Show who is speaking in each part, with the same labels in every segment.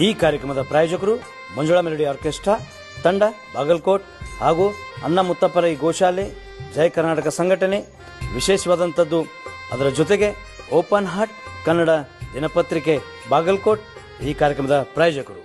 Speaker 1: ಈ ಕಾರ್ಯಕ್ರಮದ ಪ್ರಾಯೋಜಕರು ಮಂಜುಳಾ ಮೆಲೋಡಿ ಆರ್ಕೆಸ್ಟ್ರಾ ತಂಡ ಬಾಗಲಕೋಟ್ ಹಾಗೂ ಅನ್ನ ಮುತ್ತಪ್ಪರೈ ಗೋಶಾಲೆ ಜಯ ಕರ್ನಾಟಕ ಸಂಘಟನೆ. ವಿಶೇಷವಾದಂಥದ್ದು ಅದರ ಜೊತೆಗೆ ಓಪನ್ ಹಾರ್ಟ್ ಕನ್ನಡ ದಿನಪತ್ರಿಕೆ ಬಾಗಲಕೋಟ್ ಈ ಕಾರ್ಯಕ್ರಮದ ಪ್ರಾಯೋಜಕರು.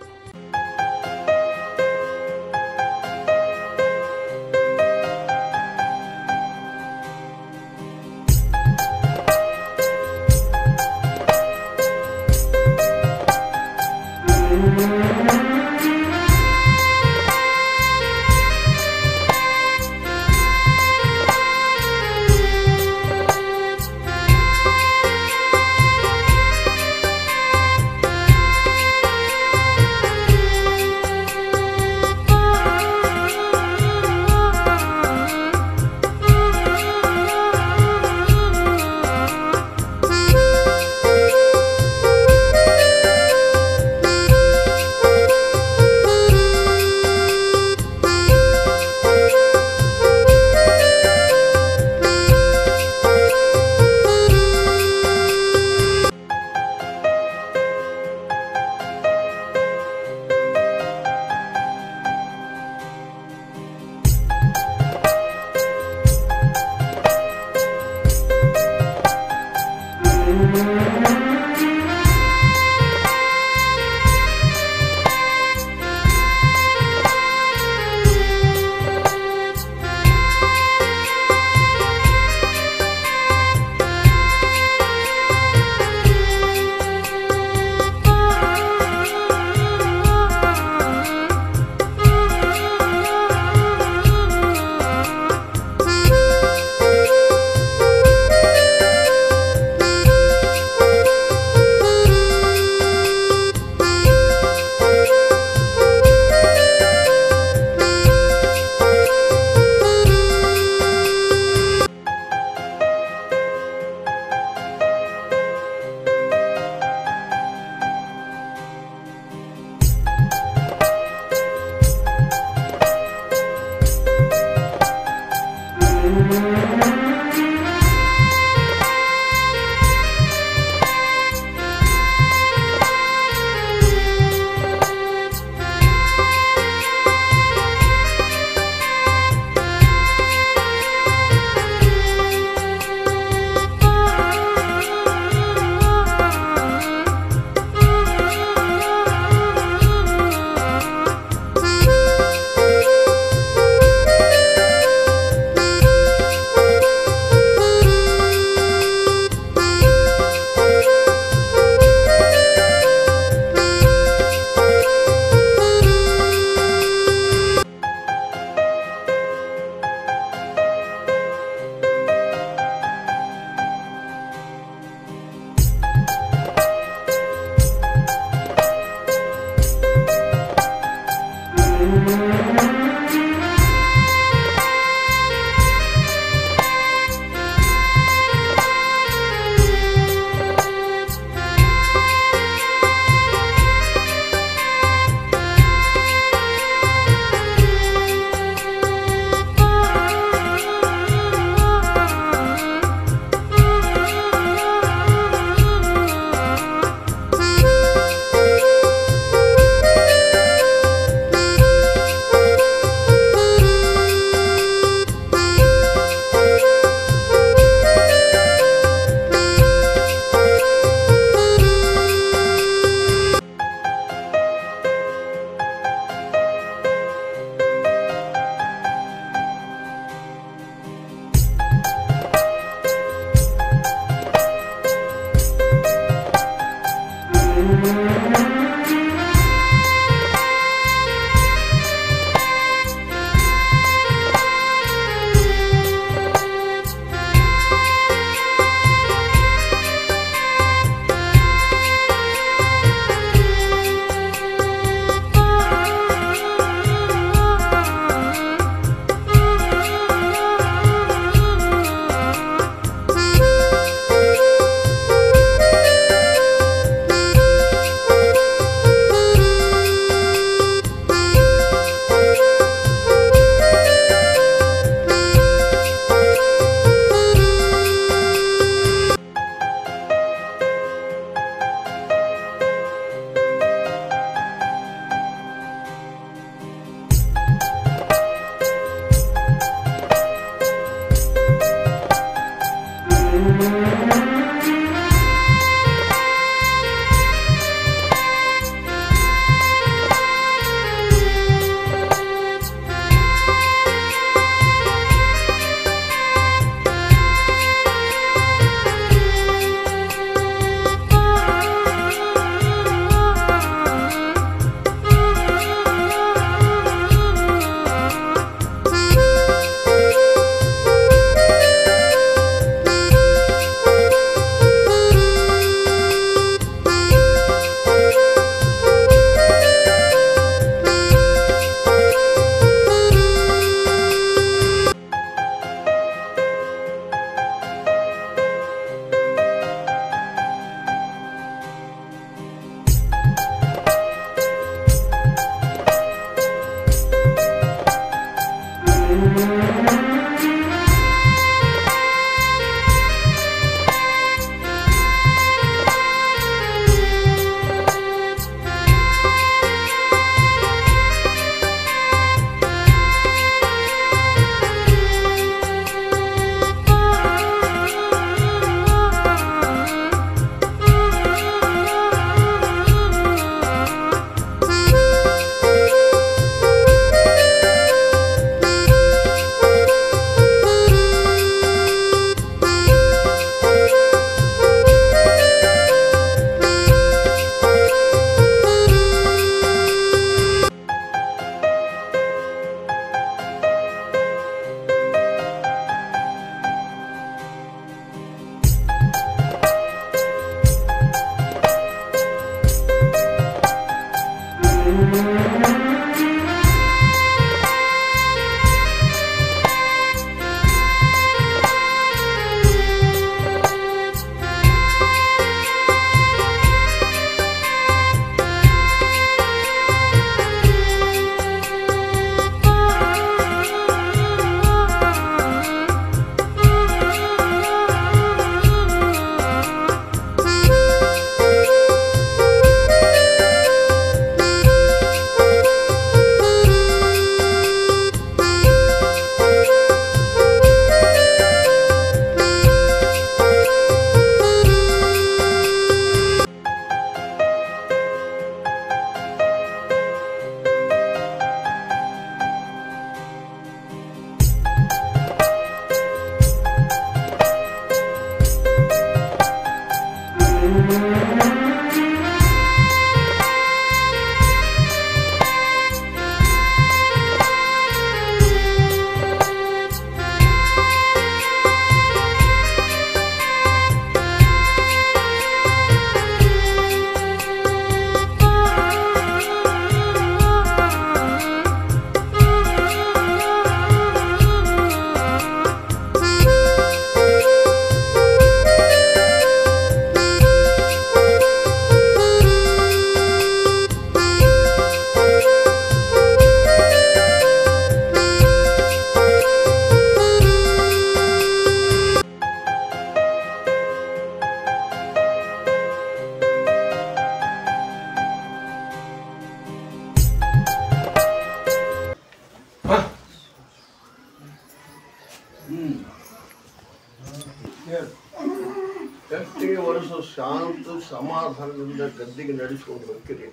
Speaker 2: ಗಟ್ಟಿಗೆ ವರ್ಷ ಶಾಂತ ಸಮಾಧಾನದಿಂದ ಗದ್ದಿಗೆ ನಡೆಸ್ಕೊಂಡು ಬರ್ತೀರಿ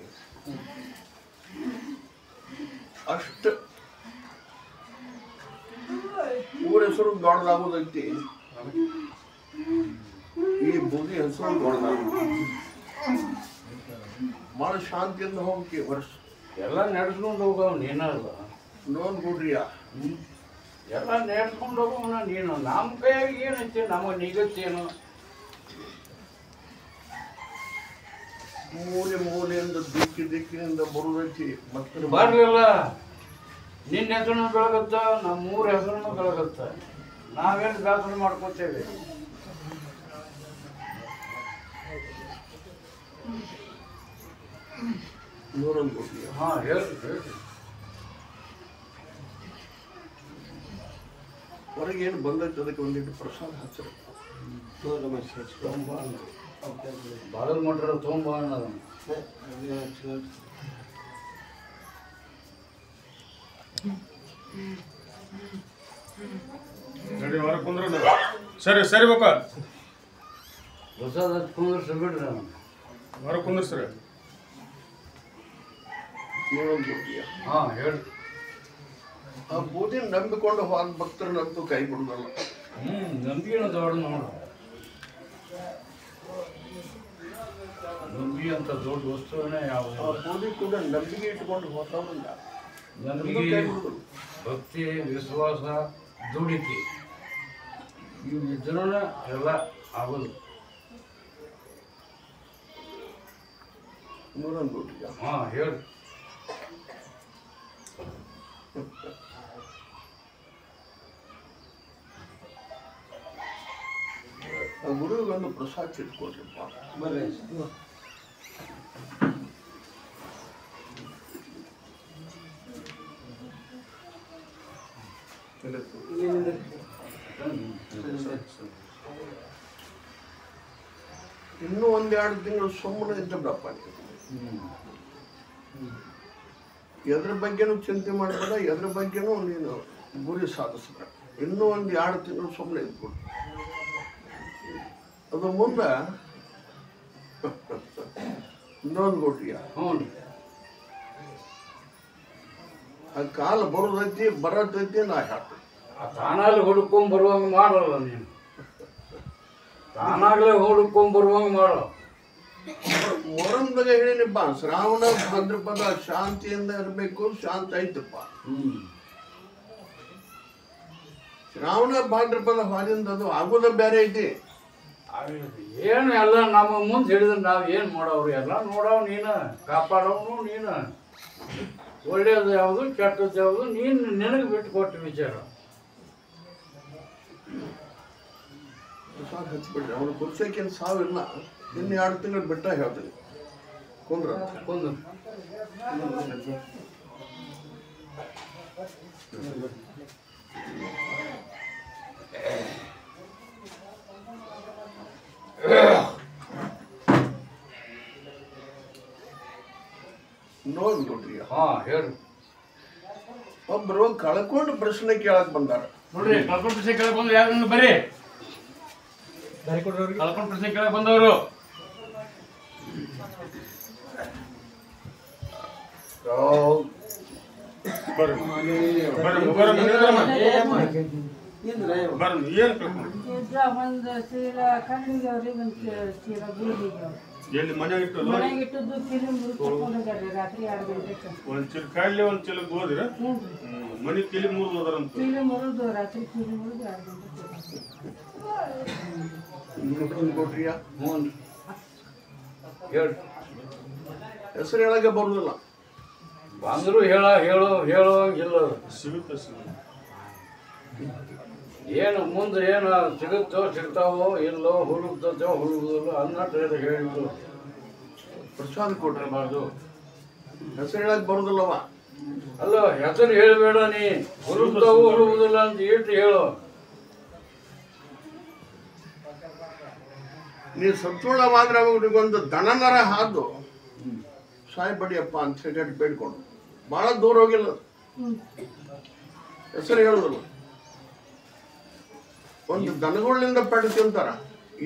Speaker 2: ಅಷ್ಟ ಊರ ಹೆಸರು ದೊಡ್ಡದಾಗೋದೈತಿ ಈ ಬುದ್ಧಿ ಹೆಸರು ದೊಡ್ಡದಾಗೋದು ಭಾಳ ಶಾಂತಿಯಿಂದ ಹೋಗ್ತಿ ವರ್ಷ
Speaker 3: ಎಲ್ಲ ನಡೆಸ್ಕೊಂಡು ಹೋಗವ್ ನೀನಲ್ಲ
Speaker 2: ನೋಡ್ಬಿಡ್ರಿಯ
Speaker 3: ಎಲ್ಲ ನಡೆಸ್ಕೊಂಡು ಹೋಗೋಣ ನೀನು ನಮ್ಮ ಕೈಯಾಗ ಏನೈತಿ ನಮಗೆ ನಿಗತ್ತೇನು
Speaker 2: ಮೂಲೆ ಮೂಲೆಯಿಂದ ದಿಕ್ಕಿನಿಂದ ಬರುದೈತಿ ಮತ್ತೆ
Speaker 3: ಬರಲಿಲ್ಲ ನಿನ್ನ ಹೆಸರನ್ನು ಬೆಳಗತ್ತ ನಮ್ಮ ಊರ ಹೆಸರನ್ನು ಬೆಳಗತ್ತ ನಾವೇನು ಬೇಸರ ಮಾಡ್ಕೊತೇವೆ
Speaker 2: ನೋಡೋದು ಕೊಡ್ತೀಯ
Speaker 3: ಹಾಂ ಹೇಳ್ರಿ ಹೇಳ್ರಿ
Speaker 2: ಹೊರಗೆ ಏನು ಬಂದೈತೆ ಅದಕ್ಕೆ ಒಂದಿಟ್ಟು ಪ್ರಸಾದ ಹಚ್ಚರು
Speaker 3: ಬಾಗಲ್ ಮಟ್ರ ತೊಗೊಂಬ ಅನ್ನೋದು
Speaker 4: ಹೊರ ಕುಂದ್ರ ಸರಿ ಸರಿ ಬೇಕ
Speaker 3: ಪ್ರಸಾದ ಹಚ್ಕೊಂಡ್ರೆ ಬಿಡ್ರಿ ನಾನು
Speaker 4: ಹೊರ ಕುಂದ್ರ ಸರಿ
Speaker 2: ನೋಡೋದು ಕೊಡ್ತೀಯ
Speaker 3: ಹಾಂ ಹೇಳ್ರಿ
Speaker 2: ಆ ಬೂದಿನ ನಂಬಿಕೊಂಡು ಹೋದ ಭಕ್ತರನ್ನಂತೂ ಕೈ ಬಿಡುದಲ್ಲ
Speaker 3: ನಂಬಿಕೆನ ದೊಡ್ಡ ನೋಡು ನಂಬಿ ಅಂತ ದೊಡ್ಡ ವಸ್ತುವೇ
Speaker 2: ಆ
Speaker 3: ಯಾವ
Speaker 2: ಬೂದಿ ಕೂಡ ನಂಬಿಕೆ ಇಟ್ಕೊಂಡು ಹೋದವರಲ್ಲ
Speaker 3: ನಂಬಿಕೆ
Speaker 2: ಕೈ ಬಿಡುದು
Speaker 3: ಭಕ್ತಿ ವಿಶ್ವಾಸ ದುಡಿಕೆ ಇವು ಇದ್ರೂ ಎಲ್ಲ ಆಗೋದು
Speaker 2: ನೋಡೋದು ಕೊಡ್ತೀಯ
Speaker 3: ಹಾಂ ಹೇಳಿ
Speaker 2: ಆ ಗುರುವಿಗೊಂದು ಪ್ರಸಾದ ಇಟ್ಕೊಳ್ರಿಪ್ಪ ಇನ್ನೂ 1-2 ತಿಂಗಳು ಸುಮ್ಮನೆ ಇದ್ದ ಬಿಡಪ್ಪ ನೀವು. ಎದ್ರ ಬಗ್ಗೆನೂ ಚಿಂತೆ ಮಾಡಬೇಡ, ಎದ್ರ ಬಗ್ಗೆನೂ ನೀನು ಗುರಿ ಸಾಧಿಸ್ಬೇಡ. ಇನ್ನೂ 1-2 ತಿಂಗಳು ಸುಮ್ಮನೆ ಇದ್ಬಿಡು. ಅದು ಮುಂದೆ ಇನ್ನೊಂದು ಗೊಟ್ಟಿಯ ಆ ಕಾಲ ಬರೋದೈತಿ ಬರತೈತಿ ನಾ ಹೇಳ್ತೀನಿ.
Speaker 3: ತಾನಾಗ್ಲೇ ಹುಡ್ಕೊಂಡ್ ಬರುವಂಗ ಮಾಡಲ್ಲ ನೀನು, ತಾನಾಗ್ಲೇ ಹುಡ್ಕೊಂಡ್ ಬರುವಂಗ ಮಾಡೋ.
Speaker 2: ಮೊರಂದಾಗ ಹೇಳಿನಿಪ್ಪ, ಶ್ರಾವಣ ಭಾದ್ರಪದ ಶಾಂತಿಯಿಂದ ಇರಬೇಕು. ಶಾಂತಿ ಐತಪ್ಪ. ಶ್ರಾವಣ ಭಾದ್ರಪದ ಹಾಲಿಂದ ಅದು ಆಗೋದ ಬೇರೆ ಐತಿ.
Speaker 3: ಏನು ಎಲ್ಲ ನಮ್ಮ ಮುಂದೆ ಹಿಡಿದ್ರೆ ನಾವು ಏನು ಮಾಡೋರು ಎಲ್ಲ ನೋಡವ್ ನೀನು, ಕಾಪಾಡೋನು ನೀನು. ಒಳ್ಳೇದು ಯಾವುದು ಕೆಟ್ಟದ್ದು ಯಾವುದು ನೀನು ನಿನಗೆ ಬಿಟ್ಟು ಕೊಟ್ಟು ವಿಚಾರ.
Speaker 2: ಹಚ್ಬಿಡ್ರಿ, ಅವನು ಕುರ್ಸಕ್ಕೇನು ಸಾವಿಲ್ಲ. ಇನ್ನು 2 ತಿಂಗಳು ಬಿಟ್ಟ ಹೇಳ್ತೀನಿ. ಕುಂದ್ರ
Speaker 3: ಕೊಂದು
Speaker 2: ನೋಡ್ರಿ,
Speaker 3: ಹೇಳು.
Speaker 2: ಒಬ್ರು ಕಳ್ಕೊಂಡು ಪ್ರಶ್ನೆ ಕೇಳಕ್ ಬಂದಾರ
Speaker 3: ನೋಡ್ರಿ, ಕಳ್ಕೊಂಡು ಪ್ರಶ್ನೆ ಕೇಳಕ್ ಬಂದು ಯಾರು ಬರ್ರಿ, ಕಳ್ಕೊಂಡು ಪ್ರಶ್ನೆ ಕೇಳಕ್ ಬಂದವರು.
Speaker 5: ಒಂದು ಸೀರ ಕಣ್ಣಿಗೆ ಅವ್ರಿಗೆ ಒಂದು ಸೀರ ಬೂದಿಗೆ
Speaker 4: ಎಲ್ಲಿ ಮನೆಯಾಗ ಇಟ್ಟಲ್ಲ
Speaker 5: ಮನೆಗಿಟ್ಟದ್ದು ಫಿಲಿಮ್ ತಗೊಂಡು ಹೋಗ್ಯಾರ್ರಿ ರಾತ್ರಿ 2 ಗಂಟೆಗೆ.
Speaker 4: ಒಂದ್ ಚಿಲ್ ಕಾಯಿಲೆ ಒಂದ್ ಚಿಲ್ ಹೋದಿರ ಮನಿ ಕಿಲಿ 3 ಹೋದರಂತ
Speaker 5: ಫಿಲಿಮ್ ಮುರಿದು ರಾತ್ರಿ ಫಿಲಿಮ್ ಮುರಿದು 2 ಗಂಟೆಗೆ
Speaker 2: ಕೊಟ್ರಿಯ
Speaker 3: ಹ್ಞೂ ಹೇಳು.
Speaker 2: ಹೆಸರು ಹೇಳಕ್ಕೆ ಬರುದಿಲ್ಲ.
Speaker 3: ಬಂದ್ರು ಹೇಳುವಂಗಿಲ್ಲ.
Speaker 4: ಸಿಗುತ್ತೆ
Speaker 3: ಏನು ಮುಂದೆ ಏನು ಸಿಗುತ್ತೋ ಸಿಗ್ತಾವೋ ಇಲ್ಲೋ, ಹುಡುಕ್ತೋ ಹುಡುಗುದಿಲ್ಲ ಅನ್ನಟ್ಟು ಹೇಳಿದ್ದು
Speaker 2: ಪ್ರಸಾದ ಕೊಟ್ರೆ
Speaker 3: ಬಾರ್ದು.
Speaker 2: ಹೆಸರು ಹೇಳಕ್ ಬರುದಿಲ್ಲವ.
Speaker 3: ಅಲ್ಲ, ಹೆಸರು ಹೇಳಬೇಡ ನೀ. ಹುಡುಕ್ತಾವೋ ಹುಡುಗುದಿಲ್ಲ ಅಂತ ಇಟ್ಟು ಹೇಳು.
Speaker 2: ನೀ ಸತ್ವಳವಾದ್ರೆ ಅವ್ರಿಗೊಂದು ದನನರ ಹಾದು ಸಾಯ್ಬಡಿಯಪ್ಪ ಅಂತ ಹೇಳಿ ಬೇಡ್ಕೊಂಡು ಬಹಳ ದೂರ ಹೋಗಿಲ್ಲ. ಹೆಸರು ಹೇಳುದಿಲ್ಲ. ಒಂದು ದನಗಳಿಂದ ಪೆಟ್ಟು ತಿಂತಾರ.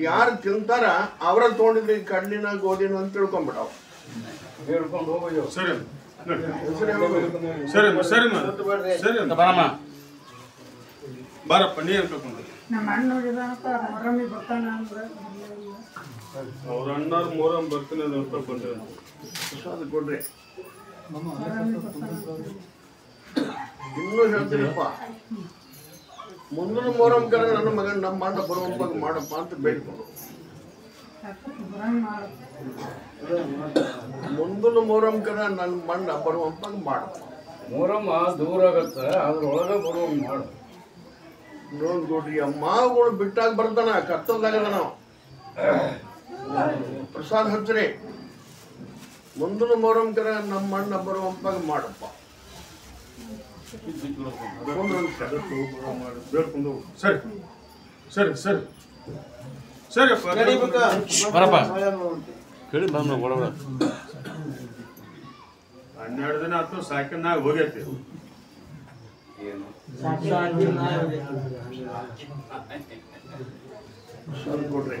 Speaker 2: ಯಾರು ತಿಂತಾರ ಅವರ ತಗೊಂಡಿದ್ದ ಕಡ್ಲಿನ ಗೋಧಿನ ಅಂತ ತಿಳ್ಕೊಂಡ್ಬಿಡವ.
Speaker 3: ಹೇಳ್ಕೊಂಡು ಹೋಗೋ.
Speaker 4: ಸರಿ
Speaker 2: ಹೆಸರು ಹೇಳೋದು.
Speaker 4: ಸರಿ ಸರಿ ಸರಿ ಬರಮ್ಮ ಬಾರಪ್ಪ ನೀ ಅಂತ
Speaker 5: ನಮ್ಮ ಅಣ್ಣ ನೋಡಿದಾನಪ್ಪ ಮೊರಮ್ಮಿ ಬರ್ತಾನ ಅಂದ್ರೆ
Speaker 4: ಅವ್ರ ಅಣ್ಣವ್ರ ಮೊರಂ ಬರ್ತೀನಿ ಅಂತ ಬಂದ್ರೆ
Speaker 2: ಪ್ರಸಾದ ಕೊಡ್ರಿ. ಇನ್ನೂ ಹೇಳ್ತೀನಪ್ಪ, ಮುಂದಿನ ಮೊರಂ ಕರ ನನ್ನ ಮಗನ ನಮ್ಮ ಅಣ್ಣ ಬರುವಂಪಾಗ ಮಾಡಪ್ಪ ಅಂತ ಬೇಡ್ಕೊಂಡು. ಮುಂದಿನ ಮೊರಂ ಕರ ನನ್ನ ಮಣ್ಣ ಬರುವಂಪಾಗ ಮಾಡಪ್ಪ.
Speaker 3: ಮೊರಮ್ಮ ದೂರ ಆಗತ್ತೆ, ಅದ್ರೊಳಗೆ ಬರುವಂಗೆ ಮಾಡು.
Speaker 2: ನೋಡ್ರಿ, ಆ ಮಾವುಗಳು ಬಿಟ್ಟಾಗ ಬರ್ತಾನ, ಕತ್ತಲ್ದಾಗದ ನಾವು. ಪ್ರಸಾದ ಹಚ್ಚ್ರಿ. ಮುಂದಿನ ಮೊರಂ ಕರ ನಮ್ಮ ಅಣ್ಣ ಬರುವಂಪಾಗ ಮಾಡಪ್ಪ.
Speaker 4: ಬೇಡ್ಕೊಂಡು ಸರಿ ಸರಿ ಸರಿ ಸರಿಯಪ್ಪ
Speaker 3: ಬರಪ್ಪ ಕೇಳಿ ಬಂದು ಕೊಡಬೇಡ.
Speaker 4: 12 ದಿನ ಆಯ್ತು ಸಾಕಿನಾಗ ಹೋಗೈತಿ.
Speaker 2: ಕೊಡ್ರಿ.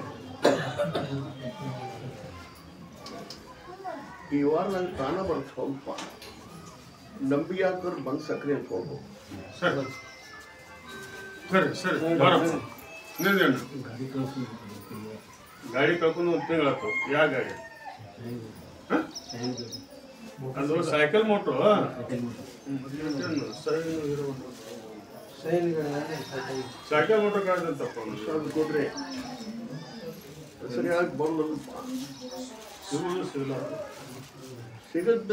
Speaker 2: ಈ ವಾರ ನಂಗೆ ತಾನ ಬರ್ತದೆ ಸ್ವಲ್ಪ ನಂಬಿಕೆ ಹಾಕೋರು ಬಂದು ಸಕ್ಕರೆ ಅಂತ ಹೋಗ್ಬೋದು.
Speaker 4: ಸರಿ ಸರಿ ಸರಿ ಬರಪ್ಪ ನಿಂದೇನು ಗಾಡಿ ಕಳ್ಕೊಂಡು 1 ತಿಂಗಳಾಯ್ತು. ಯಾವ ಗಾಡಿ? ಅದು ಸೈಕಲ್ ಮೋಟ್ರು. ಸೈಕಲ್ ಮೋಟ್ರ್ ಗಾಡಿ ಅಂತಪ್ಪ.
Speaker 2: ಅದು ಕೊಡ್ರಿ. ಹೆಸರು ಹೇಳಕ್ ಬರಲ್ಲಪ್ಪ. ಸಿಗುತ್ತ.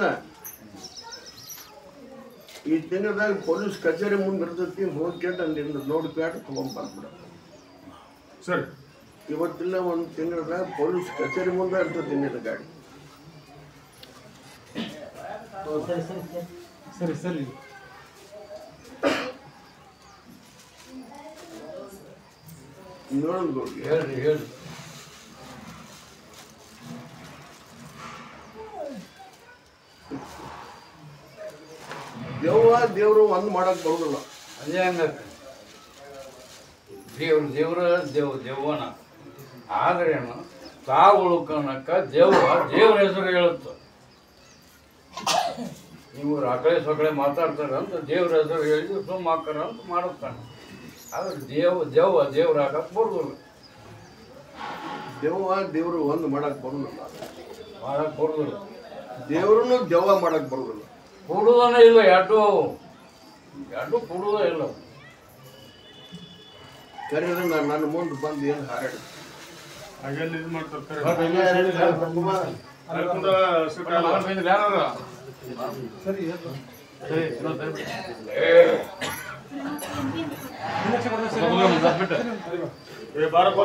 Speaker 2: ಈ ತಿಂಗಳದಾಗ ಪೊಲೀಸ್ ಕಚೇರಿ ಮುಂದೆ ಇರ್ತೈತಿ. ಹೋಗ್ಕೇಟ ಅಲ್ಲಿಂದ ನೋಡ್ಕೇಟ ತಗೊಂಡ್ಬಂದ್ಬಿಡ.
Speaker 4: ಸರಿ
Speaker 2: ಇವತ್ತಿಲ್ಲ, ಒಂದು ತಿಂಗಳದಾಗ ಪೊಲೀಸ್ ಕಚೇರಿ ಮುಂದೆ ಇರ್ತೈತಿ ನಿನ್ನ ಗಾಡಿ.
Speaker 6: ಸರಿ ಸರಿ
Speaker 2: ನೋಡೋದು ಗೌಡ್ರಿ
Speaker 3: ಹೇಳ್ರಿ ಹೇಳ್ರಿ.
Speaker 2: ದೇವ್ರು ಒಂದು ಮಾಡಕ್ ಬರೋದಿಲ್ಲ.
Speaker 3: ಅದೇ ಹಂಗಕ್ಕ ದೇವನ ಆದ್ರೇನು ತಾ ಉಳ್ಕೊಳಕ್ಕ ದೇವ್ರ ಹೆಸರು ಹೇಳುತ್ತ. ನೀವು ರಕಳೆ ಸೊಕಳೆ ಮಾತಾಡ್ತಾರ ಅಂತ ದೇವ್ರ ಹೆಸರು ಹೇಳಿದ್ರು ಸುಮ್ಮ ಹಾಕಾರ ಅಂತ ಮಾಡುತ್ತಾನೆ. ಆದ್ರೆ ದೇವ್ರಾಗಕ್ಕೆ ಬರೋದಿಲ್ಲ.
Speaker 2: ದೇವ್ರು ಒಂದು ಮಾಡಕ್ ಬರೋದಿಲ್ಲ.
Speaker 3: ಮಾಡಕ್ ಬರೋದಿಲ್ಲ.
Speaker 2: ದೇವ್ರನ್ನು ದೆವ್ವ ಮಾಡಕ್ ಬರೋದಿಲ್ಲ.
Speaker 3: ಕೊಡುದನೇ ಇಲ್ಲ. ಎರಡು ಕೊಡುದೇ ಇಲ್ಲ.
Speaker 2: ಕರೆದ್ರೆ ನನ್ನ ಮುಂದೆ ಬಂದು ಏನು ಹಾರಾಡಿ
Speaker 4: ಹಾಗೆಲ್ಲ ಇದು ಮಾಡ್ತಾರೆ ಬಾರಪ್ಪ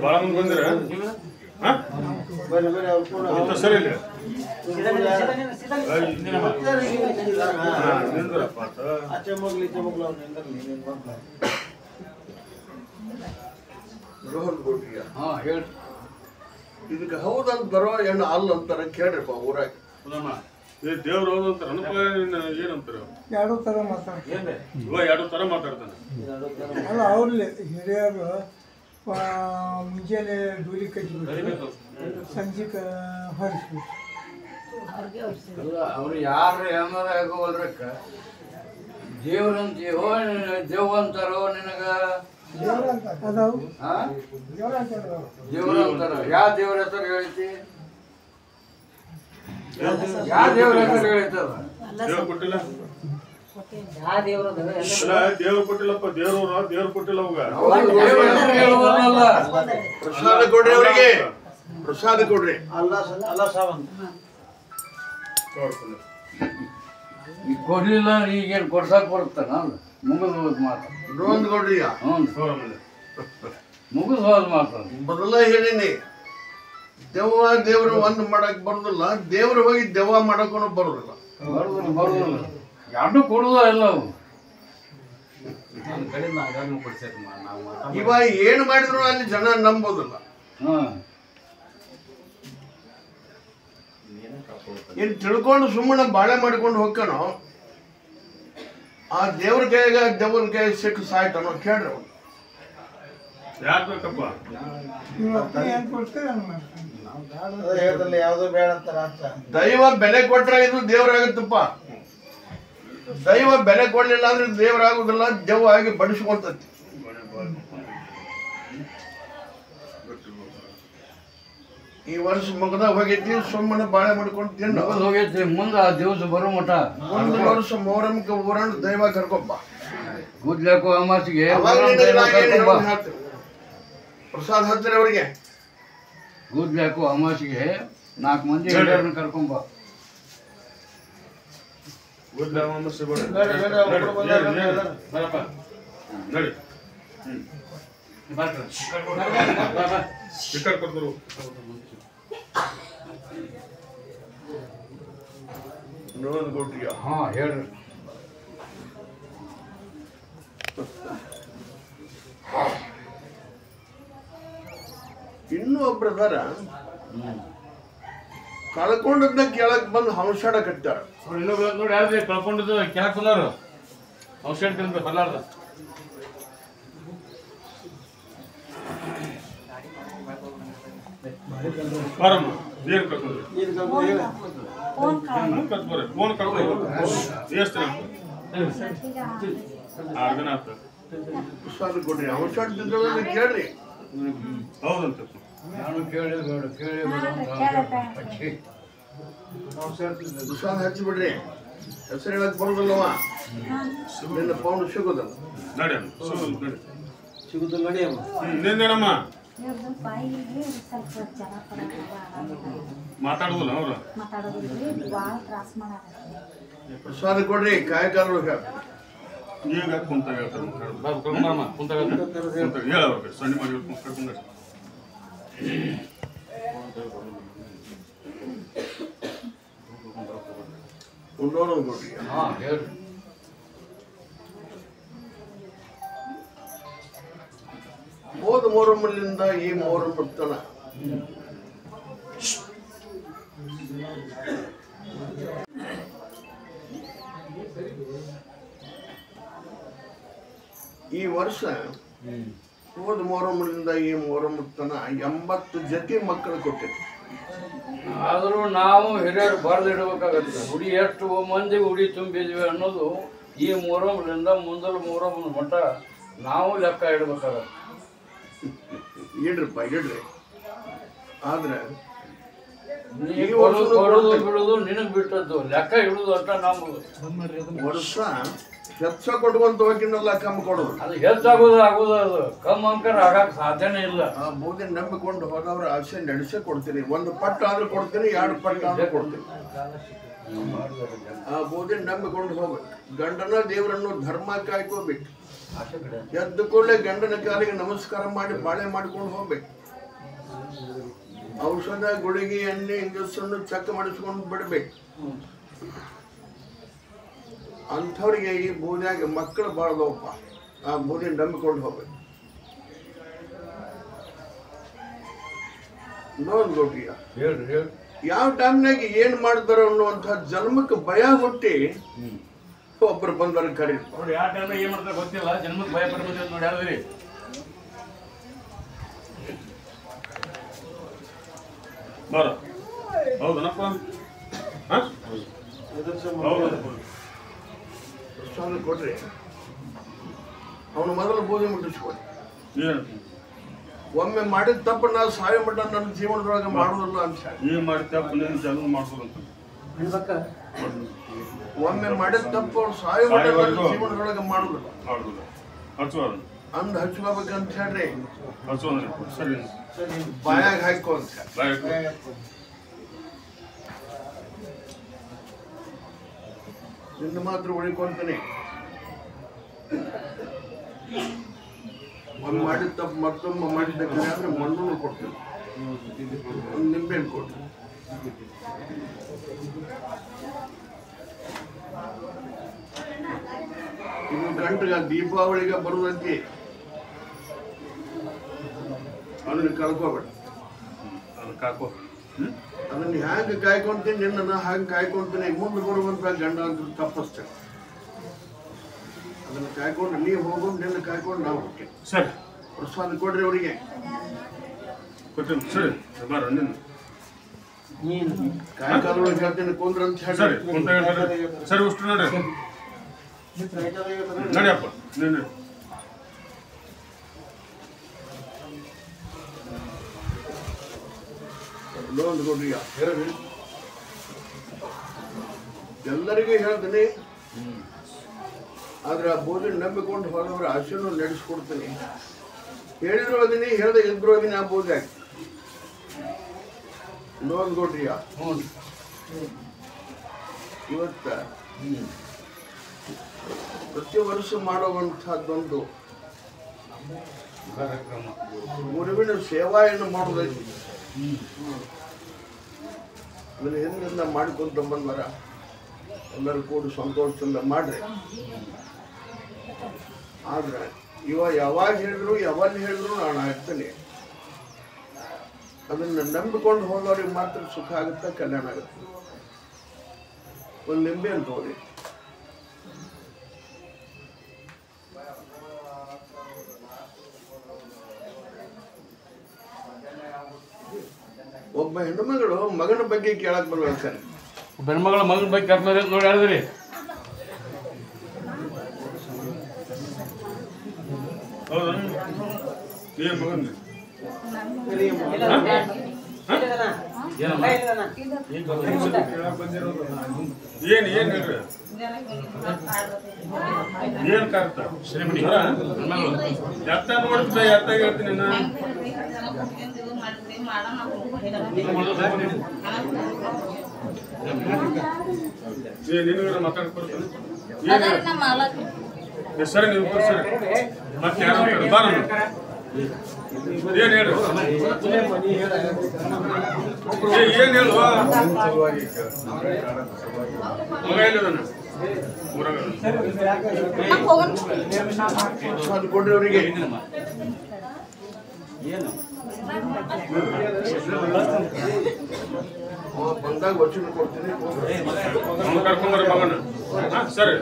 Speaker 4: ಬಾಳ ಮುಂದೆ ಬಂದಿರ ಸರಿ ಇಲ್ಲ
Speaker 3: ಹೇಳಿ.
Speaker 2: ಇದಕ್ಕೆ ಹೌದಂತಾರೋ ಏನು ಅಲ್ಲ ಅಂತಾರ ಕೇಳ್ರಿಪ್ಪ ಊರಾಗ.
Speaker 4: ದೇವ್ರು ಹೌದು ಅಂತಾರ ಏನಂತಾರ?
Speaker 6: ಎರಡು ಥರ ಮಾತಾಡ್ತಾರೆ.
Speaker 4: ಎರಡು ತರ ಮಾತಾಡ್ತಾನೆ.
Speaker 6: ಅಲ್ಲ ಅವ್ರಲ್ಲಿ ಹಿರಿಯರು ಮುಂಜಾನೆ ಡೂಲಿ ಕಟ್ಟಿಬಿಟ್ಟು ಸಂಜೆಗೆ ಹೊರಿಸ್ಬಿಟ್ಟು
Speaker 3: ಅವ್ರು ಯಾರು ಏನಾರ ಆಗೋಲ್ರಕ್ಕ ದೇವ್ ಅಂತಾರೋ ನಿನಗ
Speaker 6: ಅದಾವು
Speaker 3: ದೇವ್ರ ಅಂತಾರ. ಯಾವ ದೇವ್ರ ಹೆಸರು ಹೇಳಿತಿ? ಯಾವ ದೇವ್ರ ಹೆಸರು ಹೇಳಿತದ?
Speaker 4: ದೇವ್ರು ಕೊಟ್ಟಿಲ್ಲ. ದೇವ್ರು ಕೊಟ್ಟಿಲ್ಲಪ್ಪ. ದೇವ್ರು ಕೊಟ್ಟಿಲ್ಲ ಅವಾಗ.
Speaker 2: ಪ್ರಸಾದ ಕೊಡ್ರಿ ಅವರಿಗೆ, ಪ್ರಸಾದ ಕೊಡ್ರಿ.
Speaker 3: ಈಗ ಕೊಡ್ಲಿಲ್ಲ ಈಗೇನು ಕೊಡ್ಸಕ್ ಬರುತ್ತಾನ? ಮುಗಿದು ಹೋದ್ ಮಾತು.
Speaker 2: ಇನ್ನೊಂದು ಕೊಡ್ರಿ.
Speaker 3: ಮುಗಿದು ಹೋದ್ ಮಾತು.
Speaker 2: ಮೊದಲ ಹೇಳಿನಿ, ದೇವ್ರು ಒಂದು ಮಾಡಕ್ ಬರೋದಿಲ್ಲ. ದೇವ್ರು ಹೋಗಿ ದೆವ್ವ ಮಾಡಕ್ಕೂ ಬರೋದಿಲ್ಲ.
Speaker 3: ಬರುದಿಲ್ಲ. ಎರಡು ಕೊಡುದ ಇಲ್ಲ ಅವು.
Speaker 2: ಇವಾಗ ಏನು ಮಾಡಿದ್ರು ಅಲ್ಲಿ ಜನ ನಂಬೋದಿಲ್ಲ. ಏನ್ ತಿಳ್ಕೊಂಡು ಸುಮ್ಮನೆ ಬಾಳೆ ಮಾಡ್ಕೊಂಡು ಹೋಗ್ಕನೋ ಆ ದೇವ್ರ ಕೈಯಾಗ ದೆವ್ವನ ಕೈ ಸಿಕ್ಕ ಸಾಯ್ತಾನೋ ಕೇಳ್ರಿ. ಅವ್ನು
Speaker 4: ಯಾಕೆ ಬೇಕಪ್ಪ?
Speaker 6: ಏನು ಕೊಡ್ತೀರಿ ಹಂಗೆ ಮಾಡ್ತಾರೆ.
Speaker 2: ದೈವ ಬೆಲೆ ಕೊಟ್ರೆ ಇದು ದೇವ್ರಾಗತ್ತಪ್ಪ. ದೈವ ಬೆಲೆ ಕೊಡ್ಲಿಲ್ಲ ಅಂದ್ರೆ ದೇವ್ರಾಗುದಿಲ್ಲ. ದೆವ್ವ ಆಗಿ ಬಡಿಸ್ಕೊಂತತಿ. ಈ ವರ್ಷ ಮುಗ್ದ ಹೋಗೈತಿ. ಸುಮ್ಮನೆ ಬಾಳೆ ಮಾಡ್ಕೊಂಡು ತಿನ್ನು.
Speaker 3: ಹೋಗೈತಿ. ಮುಂದೆ ಆ ದಿವಸ ಬರೋ ಮಠ
Speaker 2: ಒಂದು ವರ್ಷ ಮೊಹರಂಕ್ಕೆ ಊರನ್ನು ದೈವ ಕರ್ಕೊಪ್ಪ.
Speaker 3: ಕೂದ್ಲಾಕು ಅಮಾಸಿಗೆ
Speaker 2: ಪ್ರಸಾದ ಹತ್ತಿರ ಅವರಿಗೆ
Speaker 3: ಕೂದ್ಲಾಕು ಅಮಾಸಿಗೆ 4 ಮಂದಿ ಹಿರಿಯರನ್ನ ಕರ್ಕೊಂಬ.
Speaker 2: ನೋಡ್ ಕೊಟ್ರಿಯ.
Speaker 3: ಹಾ ಹೇಳ್ರಿ.
Speaker 2: ಇನ್ನೂ ಒಬ್ರು ಅದಾರ, ಕಳ್ಕೊಂಡದ್ನ ಕೇಳಕ್ ಬಂದು ಹಂಸಾಡ ಕಟ್ಟಾರ.
Speaker 4: ನೋಡಿ ಯಾವ್ದು ಕಳ್ಕೊಂಡಿದ್ದು ಕೆಳಕ್ ಬಂದಾರು ಔಷಧ ತಿಂದ ಬರ್ಲಾರ್ದ. ಬಾರಮ್ಮ ಏನ್ ಕಳ್ಕೊಂಡ್ರಿ? ಫೋನ್ ಕಳ್ಕೊಂಡು ಎಷ್ಟು 6 ದಿನ ಆಯ್ತು.
Speaker 2: ಪ್ರಸಾದ ಕೊಡ್ರಿ. ಹಂಸಾಡ ತಿಂದ್ರೆ ಕೇಳ್ರಿ.
Speaker 4: ಹೌದಂತ
Speaker 3: ನಾನು ಕೇಳಿ
Speaker 2: ಪ್ರಸಾದ ಹಚ್ಚಿ ಬಿಡ್ರಿ. ಹೆಸರು ಹೇಳಕ್ ಬರೋದಿಲ್ಲವ. ನಿನ್ನ ಪೌಂಡ್ ಸಿಗೋದಲ್ಲ.
Speaker 4: ನಡಿ ಸಿಗುದಿಲ್ಲ ನಡಿ ಅಮ್ಮ. ನಿಂದೇನಮ್ಮ ಮಾತಾಡುದಿಲ್ಲ ಅವ್ರು?
Speaker 2: ಪ್ರಸಾದ ಕೊಡ್ರಿ. ಕಾಯಕಾಲ
Speaker 4: ಈಗ ಕುಂತ ಹೇಳ್ತಾರೆ. ಹೇಳವ್ರಿಗೆ ಸಣ್ಣ ಮಾಡಿ ಕರ್ಕೊಂಡ
Speaker 2: ಉಣ್ಣೋಣ ಕೊಡ್ರಿ.
Speaker 3: ಹಾ ಹೇಳ್ರಿ.
Speaker 2: ಹೋದ ಮೊಹರಮ್ನಿಂದ ಈ ಮೊಹರಮ್ ತನ ಈ ವರ್ಷ ಹೋದ ಮೊಹರಮ್ನಿಂದ ಈ ಮೊಹರಮ್ ತನ 80 ಜೊತೆ ಮಕ್ಕಳು ಕೊಟ್ಟಿದ್ರು.
Speaker 3: ಆದರೂ ನಾವು ಹಿರಿಯರು ಬರೆದಿಡ್ಬೇಕಾಗತ್ತೆ. ಉಡಿ ಎಷ್ಟು ಮಂದಿ ಉಡಿ ತುಂಬಿದ್ವಿ ಅನ್ನೋದು ಈ ಮೊಹರಂಲಿಂದ ಮುಂದಲ ಮೊಹರಂ ಮಟ್ಟ ನಾವು ಲೆಕ್ಕ ಇಡ್ಬೇಕಾಗತ್ತೆ.
Speaker 2: ಇಡ್ರಪ್ಪ ಇಡ್ರಿ. ಆದ್ರೆ
Speaker 3: ಕೊಡೋದು ಬಿಡೋದು ನಿನಗ್ ಬಿಟ್ಟದ್ದು, ಲೆಕ್ಕ ಇಡುದು ಅಷ್ಟ ನಮ್ಮದು.
Speaker 2: ವರ್ಷ ಹೆಚ್ಚ ಕೊಟ್ಕೊಂತ ಹೋಗಿನಲ್ಲ ಕಮ್ಮಿ ಕೊಡೋದು.
Speaker 3: ಅದು ಹೆಚ್ಚಾಗೋದು ಆಗೋದು, ಅದು ಕಮ್ಮಿ ಅಂಕರ್ ಆಗಕ್ ಸಾಧ್ಯನೇ ಇಲ್ಲ.
Speaker 2: ಆ ಬೋಧಿನ ನಂಬಿಕೊಂಡು ಹೋದವ್ರ ಆಸೆ ನಡೆಸೇ ಕೊಡ್ತೀನಿ. 1 ಪಟ್ಟು ಆದ್ರೂ ಕೊಡ್ತೀನಿ, 2 ಪಟ್ಟು ಆದ್ರೂ ಕೊಡ್ತೀನಿ. ಆ ಬೋಧಿನ ನಂಬಿಕೊಂಡು ಹೋಗ್ಬೇಕು. ಗಂಡನ ದೇವರನ್ನು ಧರ್ಮ ಕಾಯ್ಕೋಬೇಕು. ಎದ್ದು ಕೂಡಲೇ ಗಂಡನ ಕಾಲಿಗೆ ನಮಸ್ಕಾರ ಮಾಡಿ ಬಾಳೆ ಮಾಡ್ಕೊಂಡು ಹೋಗ್ಬೇಕು. ಔಷಧ ಗುಳಿಗೆ ಎಣ್ಣೆ ಇಂಜೆಕ್ಷನ್ ಚೆಕ್ ಮಾಡಿಸ್ಕೊಂಡು ಬಿಡ್ಬೇಕು. ಅಂಥವ್ರಿಗೆ ಈ ಬೂದಿಯಾಗ ಮಕ್ಕಳು ಬಾಳ್ದವಪ್ಪ. ಆ ಬೂದಿ ನಂಬಿಕೊಂಡು ಹೋಗ್ಬೇಕು. ನೋಡ್ಬಿಟ್ರಿಯ ಯಾವ ಟೈಮ್ನಾಗ ಏನ್ ಮಾಡ್ತಾರ ಅನ್ನುವಂಥ ಜನ್ಮಕ್ಕೆ ಭಯ ಹುಟ್ಟಿ ಒಬ್ರು ಬಂದವ್ರ ಕರೀ.
Speaker 4: ಅವ್ರು ಯಾವ ಟೈಮ್ನಾಗ ಏನ್ ಮಾಡ್ತಾರೆ ಗೊತ್ತಿಲ್ಲ, ಜನ್ಮಕ್ಕೆ ಭಯ ಪಡ್ಬೋದು ನೋಡಿ ಹೇಳಿದ್ರಿ. ಬರ ಹೌದನಪ್ಪ.
Speaker 2: ಸ್ವಾಮಿ ಕೊಟ್ರಿ ಅವನು ಮೊದಲು ಬೂದಿ ಮುಟ್ಟಿಸ್ಕೊಡಿ. ಒಮ್ಮೆ ಮಾಡಿದ ತಪ್ಪು ನಾವು ಸಾಯ ಮಟ್ಟ ನನ್ನ ಜೀವನದೊಳಗೆ ಮಾಡುವುದಿಲ್ಲ ಅಂತ.
Speaker 4: ಏನ್ ಮಾಡಿ ತಪ್ಪು ಜಾಗ ಮಾಡ್ಬೋದಂತ.
Speaker 2: ಒಮ್ಮೆ ಮಾಡಿದ ತಪ್ಪು ಅವ್ರು ಸಾಯ ಮಟ್ಟ ನನ್ನ ಜೀವನದೊಳಗೆ ಮಾಡುದಿಲ್ಲ ಅಂದ್ ಹಚ್ಕೋಬೇಕಂತ ಹೇಳ್ರಿ.
Speaker 4: ಸರಿ
Speaker 2: ಬಾಯಾಗ ಹಾಕೋ ಅಂತ ನಿನ್ನ ಮಾತ್ರ ಉಳಿಕೊಂತಾನೆ. ಒಂದು ಮಾಡಿದ ತಪ್ಪು ಮತ್ತೊಮ್ಮೆ ಮಾಡಿದ್ದಕ್ಕೆ ಆದ್ರೆ ಮಣ್ಣನ್ನು ಕೊಡ್ತೀನಿ, ಒಂದು ನಿಂಬೆಹಣ್ಣು ಕೊಡ್ತೀನಿ. ಇನ್ನು ಗಂಟಗ ದೀಪಾವಳಿಗೆ ಬರುದಂತೆ ಅದನ್ನ ಕಳ್ಕೋಬೇಡ. ಅದನ್ನ ಹ್ಯಾಂಗ ಕಾಯ್ಕೊಂತೀನಿ, ನಿನ್ನ ಹಾಗೆ ಕಾಯ್ಕೊಂತೀನಿ. ಮುಂದೆ ಬರುವಂತ ಗಂಡ ಅಂತ ತಪ್ಪಿಸ್ತೇನೆ. ಅದನ್ನ ಕಾಯ್ಕೊಂಡು ನೀವು ಹೋಗೋದು, ನಿನ್ನ ಕಾಯ್ಕೊಂಡು ನಾವು ಹೋಗ್ತೇವೆ.
Speaker 4: ಸರಿ
Speaker 2: ಪ್ರಸಾದ ಕೊಡ್ರಿ ಅವರಿಗೆ.
Speaker 4: ಕೊಡ್ತೀನಿ. ಸರಿ ಬಾರ ನಿನ್ನ
Speaker 2: ಕಾಯ್ಕಾಲೊಳಗೆ ಹೇಳ್ತೀನಿ ಕುಂದ್ರ ಅಂತ ಹೇಳಿ.
Speaker 4: ಸರಿ ಸರಿ ಉಷ್ಟು ನೋಡ್ರಿ ನಡಿಯಪ್ಪ ನೀನು.
Speaker 2: ಲೋನ್ ಕೊಡ್ರಿ ಹೇಳಿ. ಎಲ್ಲರಿಗೂ ಹೇಳ್ತೀನಿ. ಆದ್ರೆ ಆ ಬೋಧಿ ನಂಬಿಕೊಂಡು ಹೋದವ್ರ ಆಶೆನೂ ನಡೆಸ್ಕೊಡ್ತೀನಿ. ಹೇಳಿದ್ರು ಅದೀನಿ, ಹೇಳ್ದೆ ಇದ್ರು ಅದೀನಿ. ಆ ಬೋಧಿ ಆಗಿ ಲೋನ್ ಕೊಡ್ರಿ. ಇವತ್ತ ಪ್ರತಿ ವರ್ಷ ಮಾಡುವಂತಹದ್ದೊಂದು ಗುರುವಿನ ಸೇವಾಯನ್ನು ಮಾಡೋದೈತಿ. ಅದನ್ನ ಹಿಂದಿಂದ ಮಾಡ್ಕೊಂತ ಬಂದವರ ಎಲ್ಲರೂ ಕೂಡಿ ಸಂತೋಷದಿಂದ ಮಾಡ್ರಿ. ಆದ್ರೆ ಯಾವಾಗ ಹೇಳಿದ್ರು ಯಾವಲ್ಲಿ ಹೇಳಿದ್ರು ನಾನು ಆಗ್ತೇನೆ. ಅದನ್ನ ನಂಬಿಕೊಂಡು ಹೋದವ್ರಿಗೆ ಮಾತ್ರ ಸುಖ ಆಗುತ್ತೆ, ಕಲ್ಯಾಣ ಆಗುತ್ತೆ. ಒಂದು ನಿಂಬೆ ಅಂತ ಹೋಗಿ ಒಬ್ಬ ಹೆಣ್ಣುಮಗಳು ಮಗನ ಬಗ್ಗೆ ಕೇಳಕ್ ಬರ್ಬೇಕಾರೆ
Speaker 4: ಬೆಣ್ಮಗಳ ಮಗನ ಬಗ್ಗೆ ಕರ್ನಾರ ನೋಡಿ ಹೇಳಿದ್ರಿ. ಹೌದಾ ಏನ್ ಮಗನ್ ಏನ್ ಏನ್ ಹೇಳ್ರಿ ಏನ್ ಕಾರ್ತ ಎತ್ತ ನೋಡ್ತ ಎತ್ತ ಹೇಳ್ತೀನಿ ನಿನ್ನ ಮಾತಾಡ್ಕೊಡ್ತೀನಿ. ಸರಿ ನೀವು ಸರಿ ಮತ್ತೆ ಯಾರು ಬಾರ ಏನ್ ಹೇಳು ಏನ್ ಹೇಳುವ ಮಗ ಎಲ್ಲಿದಾನ ಊರಾಗ
Speaker 2: ಕೊಡ್ರಿ ಅವರಿಗೆ. ಬಂದಾಗ ವಚನ ಕೊಡ್ತೀನಿ.
Speaker 4: ಅವ್ನು ಕರ್ಕೊಂಬರ್ರಿ ಮಗನ. ಹಾಂ ಸರಿ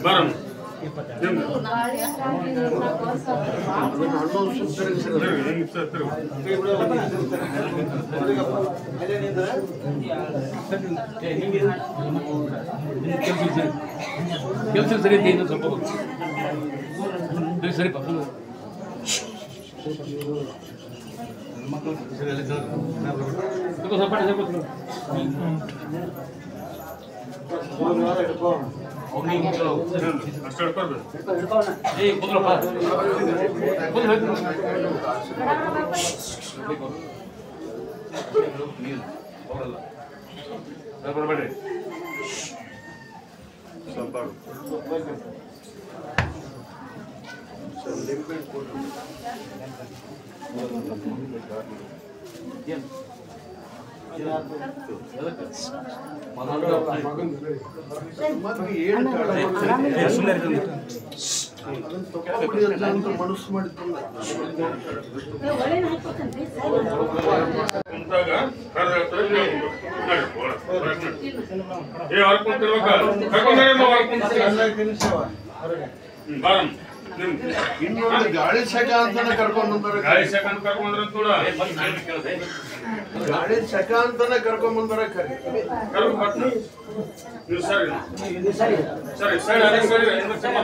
Speaker 4: ಬರೋಣ. ನಿಮ್ದು
Speaker 2: ಹನ್ನೊಂದು ಸುತ್ತರಿಗೆ
Speaker 7: ಕೆಲಸ ಸರಿ ಇದೆ ಸ್ವಲ್ಪ ಸರಿಪ್ಪ
Speaker 4: ಅಷ್ಟು ಹಿಡ್ಕೊಳ್ಬೇಕು. ಬರಬೇಡಿ ಸ್ವಲ್ಪ
Speaker 2: ಮನಸ್ಸು ಮಾಡಿದ್ರಲ್ಲ
Speaker 4: ಕುಂತಾಗ
Speaker 2: ಇನ್ನೊಂದು ಗಾಳಿ ಸೆಕ ಅಂತಾನೆ ಕರ್ಕೊಂಡ್ ಬಂದಾರೆ.
Speaker 4: ಗಾಳಿ ಸೆಕೆಂಡ್ ಕರ್ಕೊಂಡ್ರೆ ಕೂಡ
Speaker 2: ಗಾಳಿ ಸೆಕ ಅಂತಾನೆ ಕರ್ಕೊಂಡ್ ಬಂದಾರೆ. ಕರಿ
Speaker 4: ಕರ್ಕೊಂಡು ನೀವು ಸರಿ ಸರಿ ಸರಿ ಅದೇ ಸರಿ ಸರಿ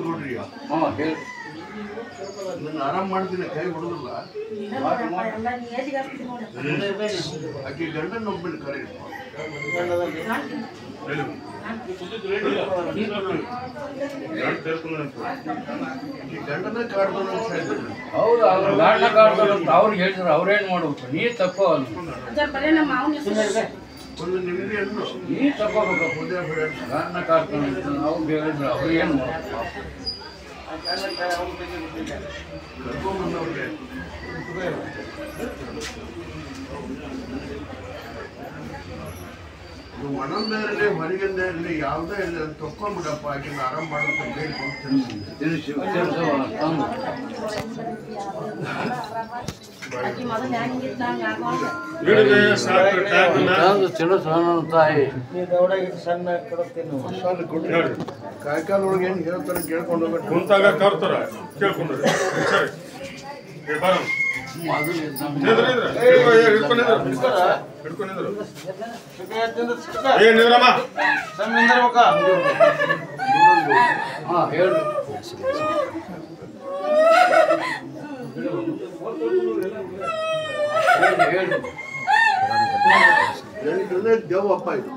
Speaker 2: ನೋಡ್ರಿ ನಾನು ಆರಾಮ್ ಮಾಡ್ತೀನಿ, ಕೈ ಹೊಡೋದಿಲ್ಲ. ಆಕೆ ಗಂಡನ ಒಬ್ಬನ ಕರೆ ಗಂಡನ ಕಾಡ್ತಾನ ಅಂತ ಹೇಳಿದ್ರು.
Speaker 3: ಹೌದು ಅವ್ರು ಗಾಡ್ನ ಕಾಡ್ತಾರಂತ ಅವ್ರಿಗೆ ಹೇಳಿದ್ರು. ಅವ್ರೇನ್ ಮಾಡ್ಬೇಕು? ನೀ ತಕ್ಕೋ ಅಂತ
Speaker 2: ಒಂದು ನಿಮಗೆ ಅನ್ನು
Speaker 3: ನೀ ತಗೋಬೇಕು. ಗಾಡ್ನ ಕಾಡ್ತಾನಂತ ಅವ್ರು ಹೇಳಿದ್ರು. ಅವ್ರು ಏನು ಮಾಡ್ಬೇಕು?
Speaker 2: ಕರ್ಕೊಂಡ್ಬಂದವ್ರಿಗೆ ಒಣಂದ ಇರಲಿ ಹೊರಗಿಂದ ಇರಲಿ ಯಾವುದೇ ಇರಲಿ ಅದು ತಕ್ಕೊಂಡ್ಬಿಡಪ್ಪ, ಆಕಿನ ಆರಾಮ್ ಮಾಡೋದು
Speaker 3: ತಿಳಿಸಿ ತಾಯಿ
Speaker 2: ಕಾಯ್ಕಾಲೊಳಗೆ ಏನು ಹೇಳ್ತಾರೆ ಕೇಳ್ಕೊಂಡು ಹೋಗ್ಬೇಕು.
Speaker 4: ಕುಂತಾಗ ಕರ್ತಾರ ಕೇಳ್ಕೊಂಡ್ರಿ ಸರಿ ಬರೋಣ. ಏನಿದ್ರಮ್ಮ
Speaker 3: ಹಾಂ ಹೇಳಿ
Speaker 2: ಹೇಳಿದ್ರೆ ದೇವಪ್ಪ ಇದು